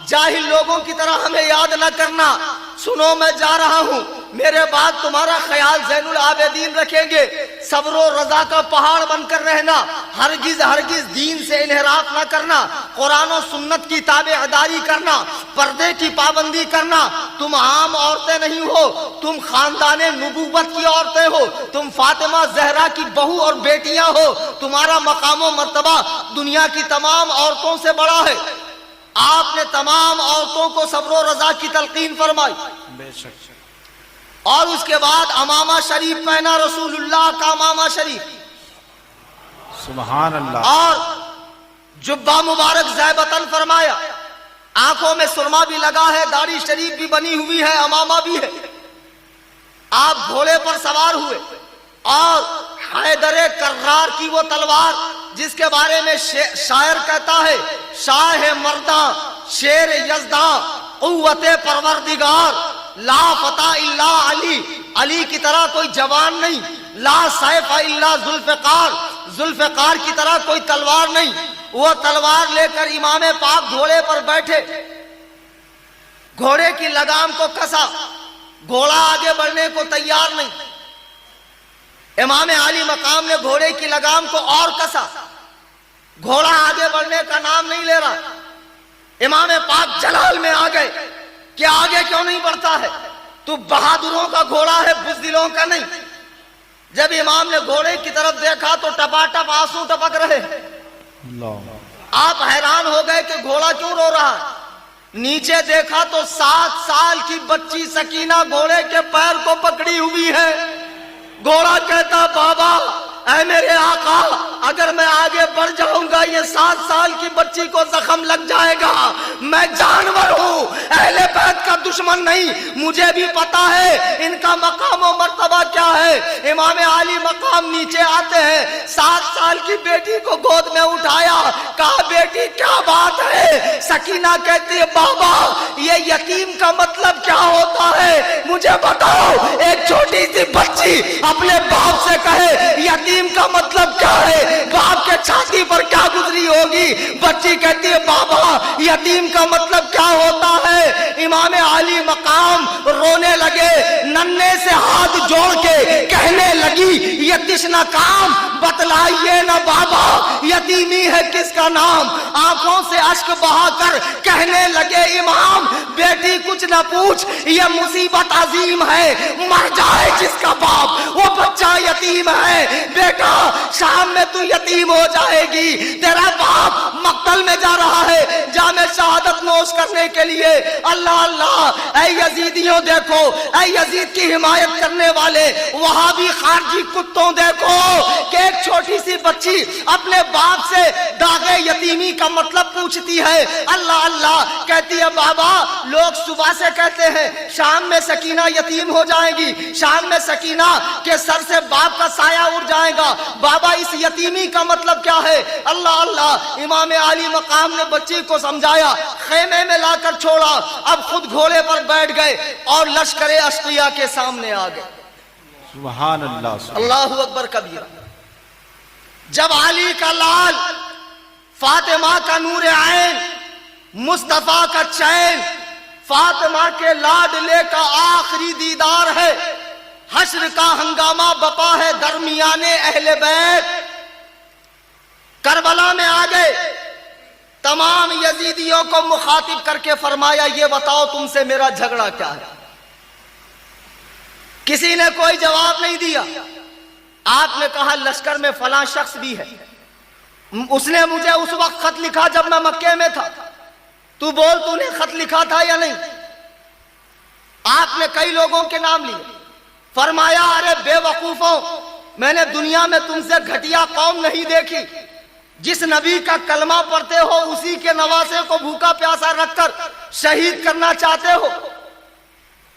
جاہل لوگوں کی طرح ہمیں یاد نہ کرنا۔ سنو میں جا رہا ہوں، میرے بعد تمہارا خیال زین العابدین رکھیں گے، صبر و رضا کا پہاڑ بن کر رہنا، ہرگز ہرگز دین سے انحراف نہ کرنا، قرآن و سنت کی تابعداری کرنا، پردے کی پابندی کرنا۔ تم عام عورتیں نہیں ہو، تم خاندان نبوت کی عورتیں ہو، تم فاطمہ زہرا کی بہو اور بیٹیاں ہو، تمہارا مقام و مرتبہ دنیا کی تمام عورتوں سے بڑا ہے۔ آپ نے تمام عورتوں کو صبر و رضا کی تلقین فرمائی، بے شک اور اس کے بعد امامہ شریف پہنا، رسول اللہ کا امامہ شریف، سبحان اللہ، اور جبہ مبارک زیبتن فرمایا، آنکھوں میں سرما بھی لگا ہے، داڑھی شریف بھی بنی ہوئی ہے، امامہ بھی ہے۔ آپ گھوڑے پر سوار ہوئے اور حیدر کرار کی وہ تلوار جس کے بارے میں شاعر کہتا ہے، شاہ مرداں شیر یزداں قوت پروردگار، لا فتح الا علی، علی کی طرح کوئی جوان نہیں، لا سیف الا ذوالفقار، ذوالفقار کی طرح کوئی تلوار نہیں۔ وہ تلوار لے کر امام پاک گھوڑے پر بیٹھے، گھوڑے کی لگام کو کسا، گھوڑا آگے بڑھنے کو تیار نہیں، امام علی مقام نے گھوڑے کی لگام کو اور کسا، گھوڑا آگے بڑھنے کا نام نہیں لے رہا۔ امام پاک جلال میں آ گئے کہ آگے کیوں نہیں بڑھتا ہے، تو بہادروں کا گھوڑا ہے، بزدلوں کا نہیں۔ جب امام نے گھوڑے کی طرف دیکھا تو ٹپاٹپ آنسو ٹپک رہے، آپ حیران ہو گئے کہ گھوڑا کیوں رو رہا ہے۔ نیچے دیکھا تو 7 سال کی بچی سکینہ گھوڑے کے پیر کو پکڑی ہوئی ہے۔ گھوڑا کہتا، بابا اے میرے آقا، اگر میں آگے بڑھ جاؤں گا یہ 7 سال کی بچی کو زخم لگ جائے گا، میں جانور ہوں، اہل بیت کا دشمن نہیں، مجھے بھی پتا ہے ان کا مقام و مرتبہ کیا ہے۔ امام علی مقام نیچے آتے ہیں، 7 سال کی بیٹی کو گود میں اٹھایا، کہا بیٹی کیا بات ہے؟ سکینہ کہتی ہے، بابا یہ یتیم کا مطلب کیا ہوتا ہے مجھے بتاؤ۔ ایک چھوٹی سی بچی اپنے باپ سے کہے یتیم کا مطلب کیا ہے، باپ کے چھاتی پر کیا گزری ہوگی؟ بچی کہتی ہے، بابا یتیم کا مطلب کیا ہوتا ہے؟ امام علی مقام رونے لگے، ننے سے ہاتھ جوڑ کے کہنے لگی، یہ تشنہ کام بتلائیے نا بابا، یتیمی ہے کس کا نام؟ آنکھوں سے اشک بہا کر کہنے لگے، امام بیٹی کچھ نہ پوچھ، یہ مصیبت عظیم ہے، مر جائے جس کا باپ، وہ بچہ یتیم ہے، بیٹا شام میں تو یتیم ہو جائے گی، تیرا باپ مقتل میں جا رہا ہے جام شہادت نوش کرنے کے لیے۔ اللہ اللہ، اے یزیدیوں دیکھو، اے یزید کی حمایت کرنے والے وہابی خارجی کتوں دیکھو کہ ایک چھوٹی سی بچی اپنے باپ سے داغ یتیمی کا مطلب پوچھتی ہے۔ اللہ اللہ کہتی ہے، بابا لوگ صبح سے کہتے ہیں شام میں سکینہ یتیم ہو جائے گی، شام میں سکینہ کے سر سے باپ کا سایہ اڑ جائے گا، بابا اس یتیمی کا مطلب کیا ہے؟ اللہ اللہ، امام علی مقام نے بچی کو سمجھایا، خیمے میں لا کر چھوڑا، اب خود گھوڑے پر بیٹھ گئے اور لشکر اشقیاء کے سامنے آ گئے۔ سبحان اللہ، اللہ اکبر کبیرہ۔ جب علی کا لال، فاطمہ کا نور عین، مصطفیٰ کا چین، فاطمہ کے لاڈلے کا آخری دیدار ہے، حشر کا ہنگامہ بپا ہے درمیان اہل بیت، کربلا میں آ گئے، تمام یزیدیوں کو مخاطب کر کے فرمایا، یہ بتاؤ تم سے میرا جھگڑا کیا ہے؟ کسی نے کوئی جواب نہیں دیا۔ آپ نے کہا لشکر میں فلاں شخص بھی ہے، اس نے مجھے اس وقت خط لکھا جب میں مکے میں تھا، تو بول تو نے خط لکھا تھا یا نہیں؟ آپ نے کئی لوگوں کے نام لیے، فرمایا ارے بے وقوفوں، میں نے دنیا میں تم سے گھٹیا قوم نہیں دیکھی، جس نبی کا کلمہ پڑھتے ہو اسی کے نواسے کو بھوکا پیاسا رکھ کر شہید کرنا چاہتے ہو،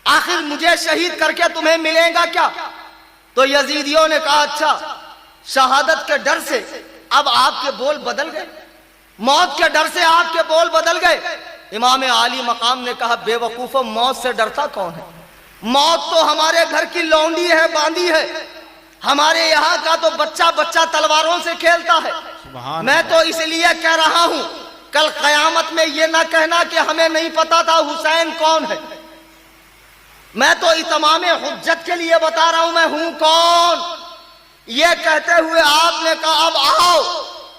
آخر مجھے شہید کر کے تمہیں ملے گا کیا؟ تو یزیدیوں نے کہا اچھا، شہادت کے ڈر سے اب آپ کے بول بدل گئے، موت کے ڈر سے آپ کے بول بدل گئے، امام عالی مقام نے کہا بے وقوفو موت سے ڈرتا کون ہے؟ موت تو ہمارے گھر کی لونڈی ہے، باندھی ہے، ہمارے یہاں کا تو بچہ بچہ تلواروں سے کھیلتا ہے۔ میں تو اس لیے کہہ رہا ہوں کل قیامت میں یہ نہ کہنا کہ ہمیں نہیں پتا تھا حسین کون ہے۔ میں تو اتمام حجت کے لیے بتا رہا ہوں میں ہوں کون۔ یہ کہتے ہوئے آپ نے کہا اب آؤ،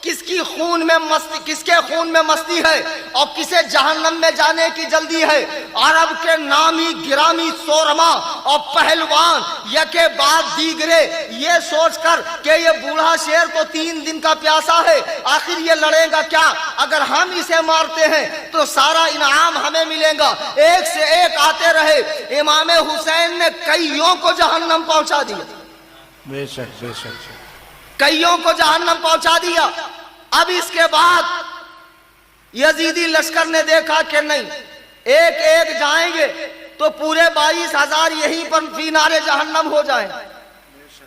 کس کے خون میں مستی ہے اور کسے جہنم میں جانے کی جلدی ہے؟ عرب کے نامی گرامی سورما اور پہلوان یکے بعد دیگرے یہ سوچ کر کہ یہ بوڑھا شیر تو 3 دن کا پیاسا ہے، آخر یہ لڑے گا کیا؟ اگر ہم اسے مارتے ہیں تو سارا انعام ہمیں ملے گا، ایک سے ایک آتے رہے۔ امام حسین نے کئیوں کو جہنم پہنچا دیا، بے شک بے شک، کئیوں کو جہنم پہنچا دیا۔ اب اس کے بعد یزیدی لشکر نے دیکھا کہ نہیں، ایک ایک جائیں گے تو پورے 22,000 یہیں پر فی نار جہنم ہو جائیں۔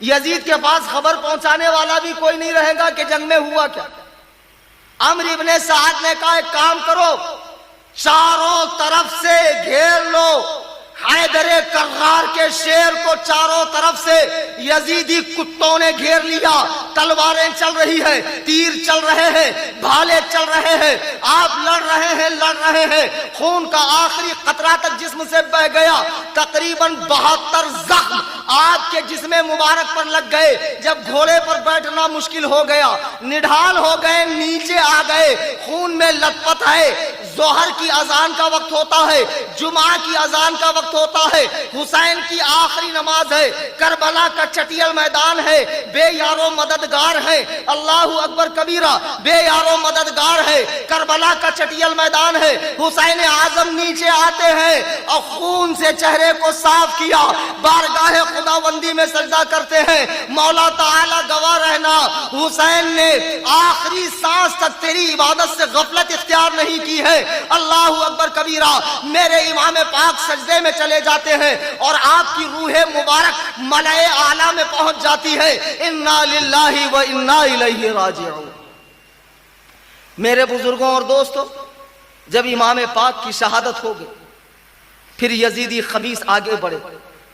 یزید کے پاس خبر پہنچانے والا بھی کوئی نہیں رہے گا کہ جنگ میں ہوا کیا۔ عمرو ابن سعد نے کہا ایک کام کرو، چاروں طرف سے گھیر لو حیدر کرار کے شیر کو، چاروں طرف سے یزیدی کتوں نے گھیر لیا، تلواریں چل رہی ہے، تیر چل رہے ہیں، بھالے چل رہے ہیں، آپ لڑ رہے ہیں، خون کا آخری قطرہ تک جسم سے بہہ گیا، تقریباً 72 زخم آپ کے جسم مبارک پر لگ گئے۔ جب گھوڑے پر بیٹھنا مشکل ہو گیا، نڈھال ہو گئے، نیچے آ گئے، خون میں لت پت ہے۔ ظہر کی اذان کا وقت ہوتا ہے، جمعہ کی اذان کا وقت ہوتا ہے، حسین کی آخری نماز ہے، کربلا کا چٹیل میدان ہے، بے یارو مددگار ہے، اللہ اکبر کبیرہ، بے یارو مددگار ہے، کربلا کا چٹیل میدان ہے۔ حسین اعظم نیچے آتے ہیں اور خون سے چہرے کو صاف کیا، بارگاہ خداوندی میں سجدہ کرتے ہیں، مولا تعالی گواہ رہنا حسین نے آخری سانس تک تیری عبادت سے غفلت اختیار نہیں کی ہے۔ اللہ اکبر کبیرہ، میرے امام پاک سجدے میں چلے جاتے ہیں اور آپ کی روح مبارک ملائے اعلیٰ میں پہنچ جاتی ہے۔ انا للہ و انا الیہ راجعون۔ میرے بزرگوں اور دوستوں، جب امام پاک کی شہادت ہو گئی پھر یزیدی خبیث آگے بڑھے،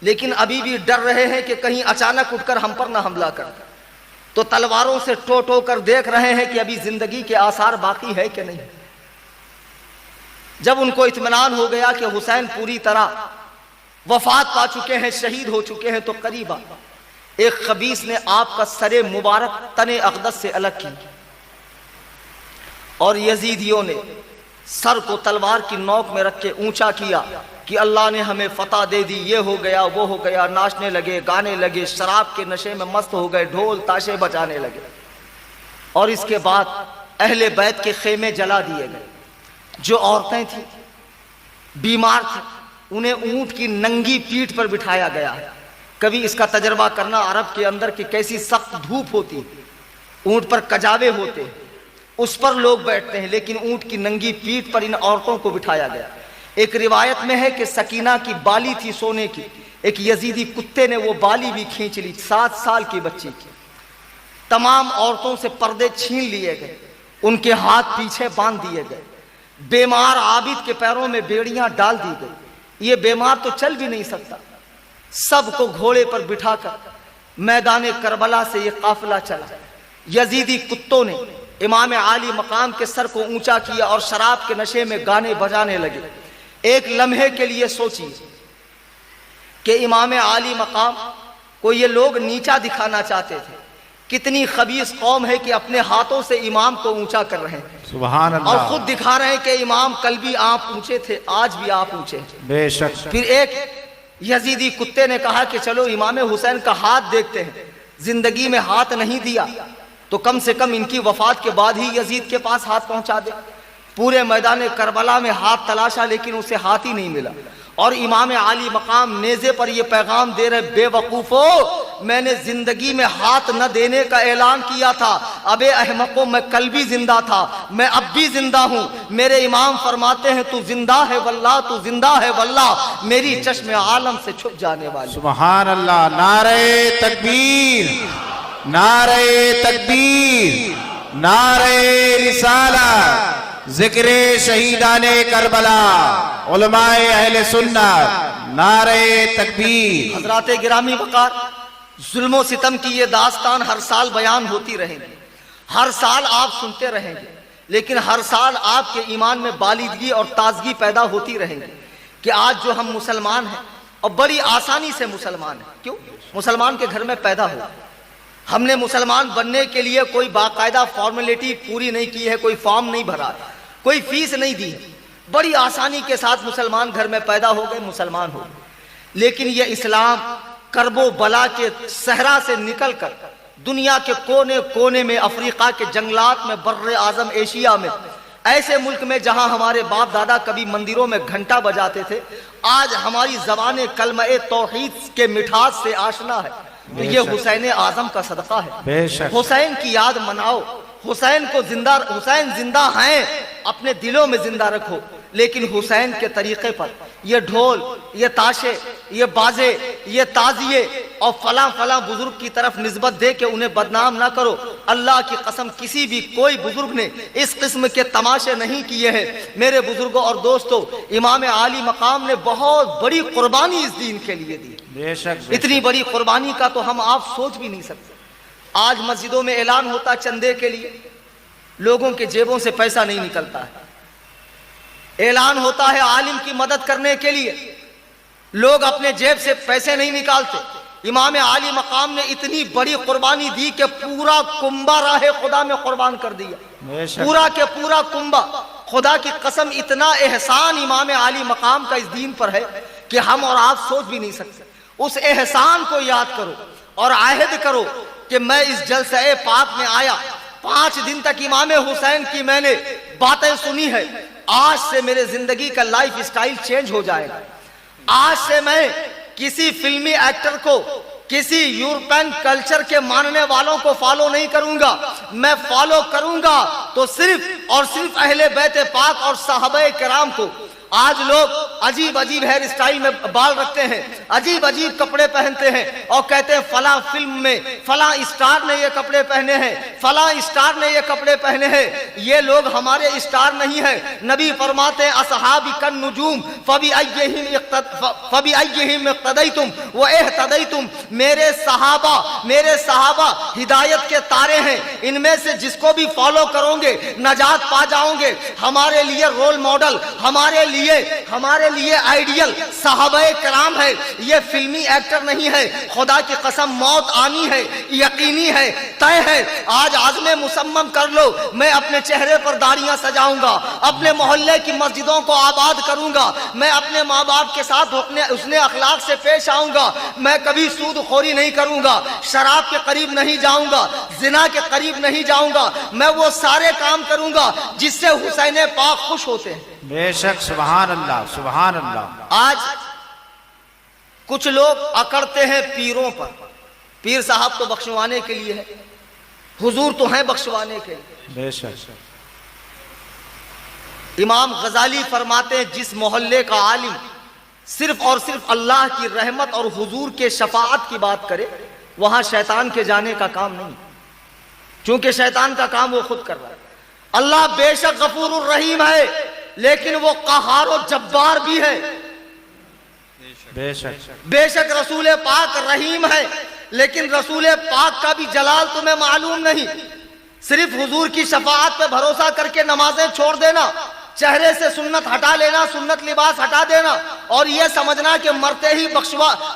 لیکن ابھی بھی ڈر رہے ہیں کہ کہیں اچانک اٹھ کر ہم پر نہ حملہ کر، تو تلواروں سے ٹو کر دیکھ رہے ہیں کہ ابھی زندگی کے آثار باقی ہے کہ نہیں۔ جب ان کو اطمینان ہو گیا کہ حسین پوری طرح وفات پا چکے ہیں، شہید ہو چکے ہیں، تو قریبا ایک خبیث نے آپ کا سر مبارک تن اقدس سے الگ کی اور یزیدیوں نے سر کو تلوار کی نوک میں رکھ کے اونچا کیا کہ اللہ نے ہمیں فتح دے دی، یہ ہو گیا وہ ہو گیا، ناچنے لگے، گانے لگے، شراب کے نشے میں مست ہو گئے، ڈھول تاشے بجانے لگے۔ اور اس کے بعد اہل بیت کے خیمے جلا دیے گئے، جو عورتیں تھیں، بیمار تھیں، انہیں اونٹ کی ننگی پیٹھ پر بٹھایا گیا ہے۔ کبھی اس کا تجربہ کرنا عرب کے اندر کہ کیسی سخت دھوپ ہوتی ہے، اونٹ پر کجاوے ہوتے ہیں، اس پر لوگ بیٹھتے ہیں، لیکن اونٹ کی ننگی پیٹھ پر ان عورتوں کو بٹھایا گیا۔ ایک روایت میں ہے کہ سکینہ کی بالی تھی سونے کی، ایک یزیدی کتے نے وہ بالی بھی کھینچ لی، 7 سال کی بچی کی۔ تمام عورتوں سے پردے چھین لیے گئے، ان کے ہاتھ پیچھے باندھ دیے گئے، بیمار عابد کے پیروں میں بیڑیاں ڈال دی گئی، یہ بیمار تو چل بھی نہیں سکتا۔ سب کو گھوڑے پر بٹھا کر میدان کربلا سے یہ قافلہ چلا۔ یزیدی کتوں نے امام عالی مقام کے سر کو اونچا کیا اور شراب کے نشے میں گانے بجانے لگے۔ ایک لمحے کے لیے سوچیے کہ امام عالی مقام کو یہ لوگ نیچا دکھانا چاہتے تھے، کتنی خبیث قوم ہے کہ اپنے ہاتھوں سے امام کو اونچا کر رہے ہیں، سبحان اللہ، اور خود دکھا رہے ہیں کہ امام کل بھی آپ اونچے تھے، آج بھی آپ اونچے ہیں۔ بے شک۔ پھر ایک یزیدی کتے نے کہا کہ چلو امام حسین کا ہاتھ دیکھتے ہیں، زندگی میں ہاتھ نہیں دیا تو کم سے کم ان کی وفات کے بعد ہی یزید کے پاس ہاتھ پہنچا دے۔ پورے میدان کربلا میں ہاتھ تلاشا لیکن اسے ہاتھ ہی نہیں ملا، اور امام عالی مقام نیزے پر یہ پیغام دے رہے، بے وقوفو، میں نے زندگی میں ہاتھ نہ دینے کا اعلان کیا تھا، ابے احمقو، میں کل بھی زندہ تھا، میں اب بھی زندہ ہوں۔ میرے امام فرماتے ہیں تو زندہ ہے واللہ، تو زندہ ہے واللہ، میری چشم عالم سے چھپ جانے والی۔ سبحان اللہ، نعرہ تکبیر، نعرہ تکبیر، نعرہ رسالہ، ذکر شہیدان کربلا، علماء اہل سنت، نعرہ تکبیر۔ حضرات گرامی وقار، ظلم و ستم کی یہ داستان ہر سال بیان ہوتی رہیں گی، ہر سال آپ سنتے رہیں گے، لیکن ہر سال آپ کے ایمان میں بالیدگی اور تازگی پیدا ہوتی رہیں گی کہ آج جو ہم مسلمان ہیں اور بڑی آسانی سے مسلمان ہیں، کیوں؟ مسلمان کے گھر میں پیدا ہو، ہم نے مسلمان بننے کے لیے کوئی باقاعدہ فارمیلٹی پوری نہیں کی ہے، کوئی فارم نہیں بھرا، کوئی فیس نہیں دی، بڑی آسانی کے ساتھ مسلمان گھر میں پیدا ہو گئے، مسلمان ہو گئے۔ لیکن یہ اسلام کرب و بلا کے صحرا سے نکل کر دنیا کے کونے کونے میں، افریقہ کے جنگلات میں، بر اعظم ایشیا میں، ایسے ملک میں جہاں ہمارے باپ دادا کبھی مندروں میں گھنٹا بجاتے تھے، آج ہماری زبان کلمہ توحید کے مٹھاس سے آشنا ہے۔ تو یہ حسین اعظم کا صدقہ ہے۔ بے شک۔ حسین کی یاد مناؤ، حسین زندہ ہیں، اپنے دلوں میں زندہ رکھو، لیکن حسین کے طریقے پر یہ ڈھول، یہ تاشے، یہ بازے، یہ تازیے اور فلاں فلاں بزرگ کی طرف نسبت دے کے انہیں بدنام نہ کرو۔ اللہ کی قسم کسی بھی کوئی بزرگ نے اس قسم کے تماشے نہیں کیے ہیں۔ میرے بزرگوں اور دوستوں، امام عالی مقام نے بہت بڑی قربانی اس دین کے لیے دی، بے شک۔ اتنی بڑی قربانی کا تو ہم آپ سوچ بھی نہیں سکتے۔ آج مسجدوں میں اعلان ہوتا چندے کے لیے، لوگوں کے جیبوں سے پیسہ نہیں نکلتا ہے۔ اعلان ہوتا ہے عالم کی مدد کرنے کے لیے، لوگ اپنے جیب سے پیسے نہیں نکالتے۔ امام عالی مقام نے اتنی بڑی قربانی دی کہ پورا کنبہ راہ خدا میں قربان کر دیا، پورا کے پورا کنبہ۔ خدا کی قسم اتنا احسان امام عالی مقام کا اس دین پر ہے کہ ہم اور آپ سوچ بھی نہیں سکتے۔ اس احسان کو یاد کرو اور عہد کرو کہ میں اس جلسہ پاک میں آیا، 5 دن تک امام حسین کی میں نے باتیں سنی ہے، آج سے میرے زندگی کا لائف اسٹائل چینج ہو جائے گا۔ آج سے میں کسی فلمی ایکٹر کو، کسی یورپین کلچر کے ماننے والوں کو فالو نہیں کروں گا، میں فالو کروں گا تو صرف اور صرف اہل بیت پاک اور صحابہ کرام کو۔ آج لوگ عجیب عجیب ہیئر اسٹائل میں بال رکھتے ہیں، عجیب عجیب کپڑے پہنتے ہیں اور کہتے ہیں فلاں فلم میں فلاں اسٹار نے یہ کپڑے پہنے ہیں، فلاں اسٹار نے یہ کپڑے پہنے ہیں۔ یہ لوگ ہمارے اسٹار نہیں ہیں۔ نبی فرماتے ہیں اصحابی کن نجوم فبأیہم اقتدیتم واہتدیتم، میرے صحابہ ہدایت کے تارے ہیں، ان میں سے جس کو بھی فالو کرو گے نجات پا جاؤ گے۔ ہمارے لیے رول ماڈل، ہمارے لیے آئیڈیل صحابہ کرام ہے، یہ فلمی ایکٹر نہیں ہے۔ خدا کی قسم موت آنی ہے، یقینی ہے، طے ہے۔ آج عزم مصمم کر لو، میں اپنے چہرے پر داڑیاں سجاؤں گا، اپنے محلے کی مسجدوں کو آباد کروں گا، میں اپنے ماں باپ کے ساتھ حسن اخلاق سے پیش آؤں گا، میں کبھی سود خوری نہیں کروں گا، شراب کے قریب نہیں جاؤں گا، زنا کے قریب نہیں جاؤں گا، میں وہ سارے کام کروں گا جس سے حسین پاک خوش ہوتے ہیں۔ بے شک، سبحان اللہ، سبحان اللہ۔ آج کچھ لوگ اکڑتے ہیں پیروں پر، پیر صاحب تو بخشوانے کے لیے ہے، حضور تو ہیں بخشوانے کے لیے۔ بے شک۔ امام غزالی فرماتے ہیں جس محلے کا عالم صرف اور صرف اللہ کی رحمت اور حضور کے شفاعت کی بات کرے، وہاں شیطان کے جانے کا کام نہیں، چونکہ شیطان کا کام وہ خود کر رہا ہے۔ اللہ بے شک غفور الرحیم ہے، لیکن وہ قہار و جبار بھی ہے۔ بے شک۔ بے شک رسول پاک رحیم ہے، لیکن رسول پاک کا بھی جلال تمہیں معلوم نہیں۔ صرف حضور کی شفاعت پہ بھروسہ کر کے نمازیں چھوڑ دینا، چہرے سے سنت ہٹا لینا، سنت لباس ہٹا دینا اور یہ سمجھنا کہ مرتے ہی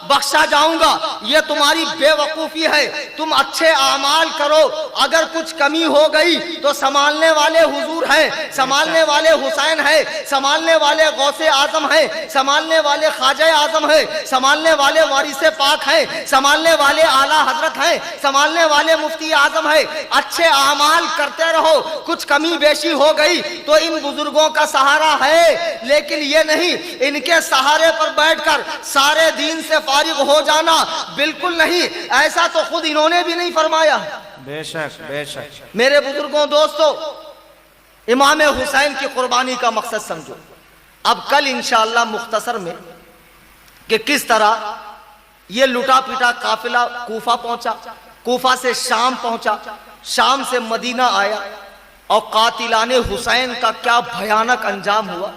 بخشا جاؤں گا، یہ تمہاری بے وقوفی ہے۔ تم اچھے اعمال کرو، اگر کچھ کمی ہو گئی تو سنبھالنے والے حضور ہیں، سنبھالنے والے حسین ہیں، سنبھالنے والے غوث اعظم ہیں، سنبھالنے والے خواجہ اعظم ہیں، سنبھالنے والے وارث پاک ہیں، سنبھالنے والے اعلیٰ حضرت ہیں، سنبھالنے والے مفتی اعظم ہیں۔ اچھے اعمال کرتے رہو، کچھ کمی بیشی ہو گئی تو ان بزرگوں کا سہارا ہے، لیکن یہ نہیں ان کے سہارے پر بیٹھ کر سارے دین سے فارغ ہو جانا، بالکل نہیں، ایسا تو خود انہوں نے بھی نہیں فرمایا۔ بے شک، بے شک۔ میرے بزرگوں دوستو، امام حسین کی قربانی کا مقصد سمجھو۔ اب کل انشاءاللہ مختصر میں کہ کس طرح یہ لٹا پٹا قافلہ کوفہ پہنچا، کوفہ سے شام پہنچا، شام سے مدینہ آیا، اور قاتلان حسین کا کیا بھیانک انجام ہوا،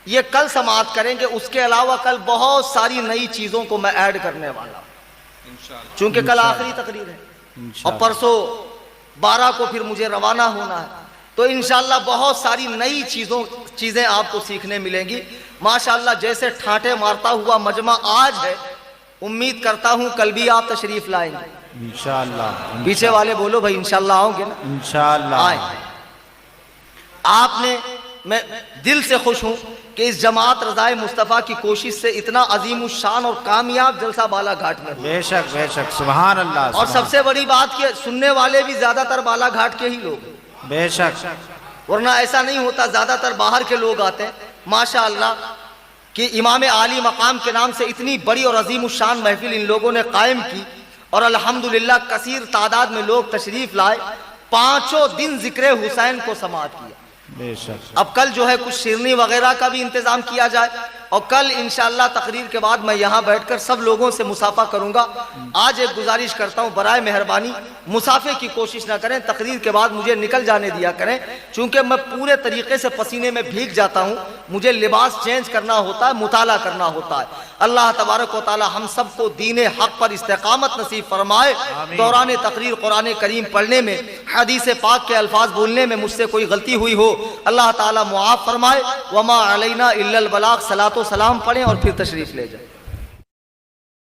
یہ کل سماعت کریں گے۔ اس کے علاوہ کل بہت ساری نئی چیزوں کو میں ایڈ کرنے والا ہوں، چونکہ کل آخری تقریر ہے اور پرسوں 12 کو پھر مجھے روانہ ہونا ہے، تو انشاءاللہ بہت ساری نئی چیزیں آپ کو سیکھنے ملیں گی۔ ماشاءاللہ جیسے ٹھانٹے مارتا ہوا مجمع آج ہے، امید کرتا ہوں کل بھی آپ تشریف لائیں گے انشاءاللہ۔ پیچھے والے بولو بھائی انشاءاللہ آؤ گے نا؟ انشاءاللہ آئیں۔ آپ نے، میں دل سے خوش ہوں کہ اس جماعت رضائے مصطفیٰ کی کوشش سے اتنا عظیم الشان اور کامیاب جلسہ بالا گھاٹ میں ہوا، بے شک بے شک، سبحان اللہ۔ اور سب سے بڑی بات کہ سننے والے بھی زیادہ تر بالا گھاٹ کے ہی لوگ ہیں، بے شک، ورنہ ایسا نہیں ہوتا، زیادہ تر باہر کے لوگ آتے ہیں۔ ماشاءاللہ کہ امام عالی مقام کے نام سے اتنی بڑی اور عظیم الشان محفل ان لوگوں نے قائم کی، اور الحمدللہ کثیر تعداد میں لوگ تشریف لائے، 5 دن ذکر حسین کو سماعت کیا۔ بے شک، اب کل جو ہے کچھ شیرنی وغیرہ کا بھی انتظام کیا جائے، اور کل انشاءاللہ تقریر کے بعد میں یہاں بیٹھ کر سب لوگوں سے مصافحہ کروں گا۔ آج ایک گزارش کرتا ہوں، برائے مہربانی مصافحے کی کوشش نہ کریں، تقریر کے بعد مجھے نکل جانے دیا کریں، چونکہ میں پورے طریقے سے پسینے میں بھیگ جاتا ہوں، مجھے لباس چینج کرنا ہوتا ہے، مطالعہ کرنا ہوتا ہے۔ اللہ تبارک و تعالی ہم سب کو دین حق پر استقامت نصیب فرمائے۔ دوران تقریر قرآن کریم پڑھنے میں، حدیث پاک کے الفاظ بولنے میں مجھ سے کوئی غلطی ہوئی ہو، اللہ تعالی معاف فرمائے۔ وما علینا الا البلاغ، صلاۃ و سلام پڑھیں اور پھر تشریف لے جائیں۔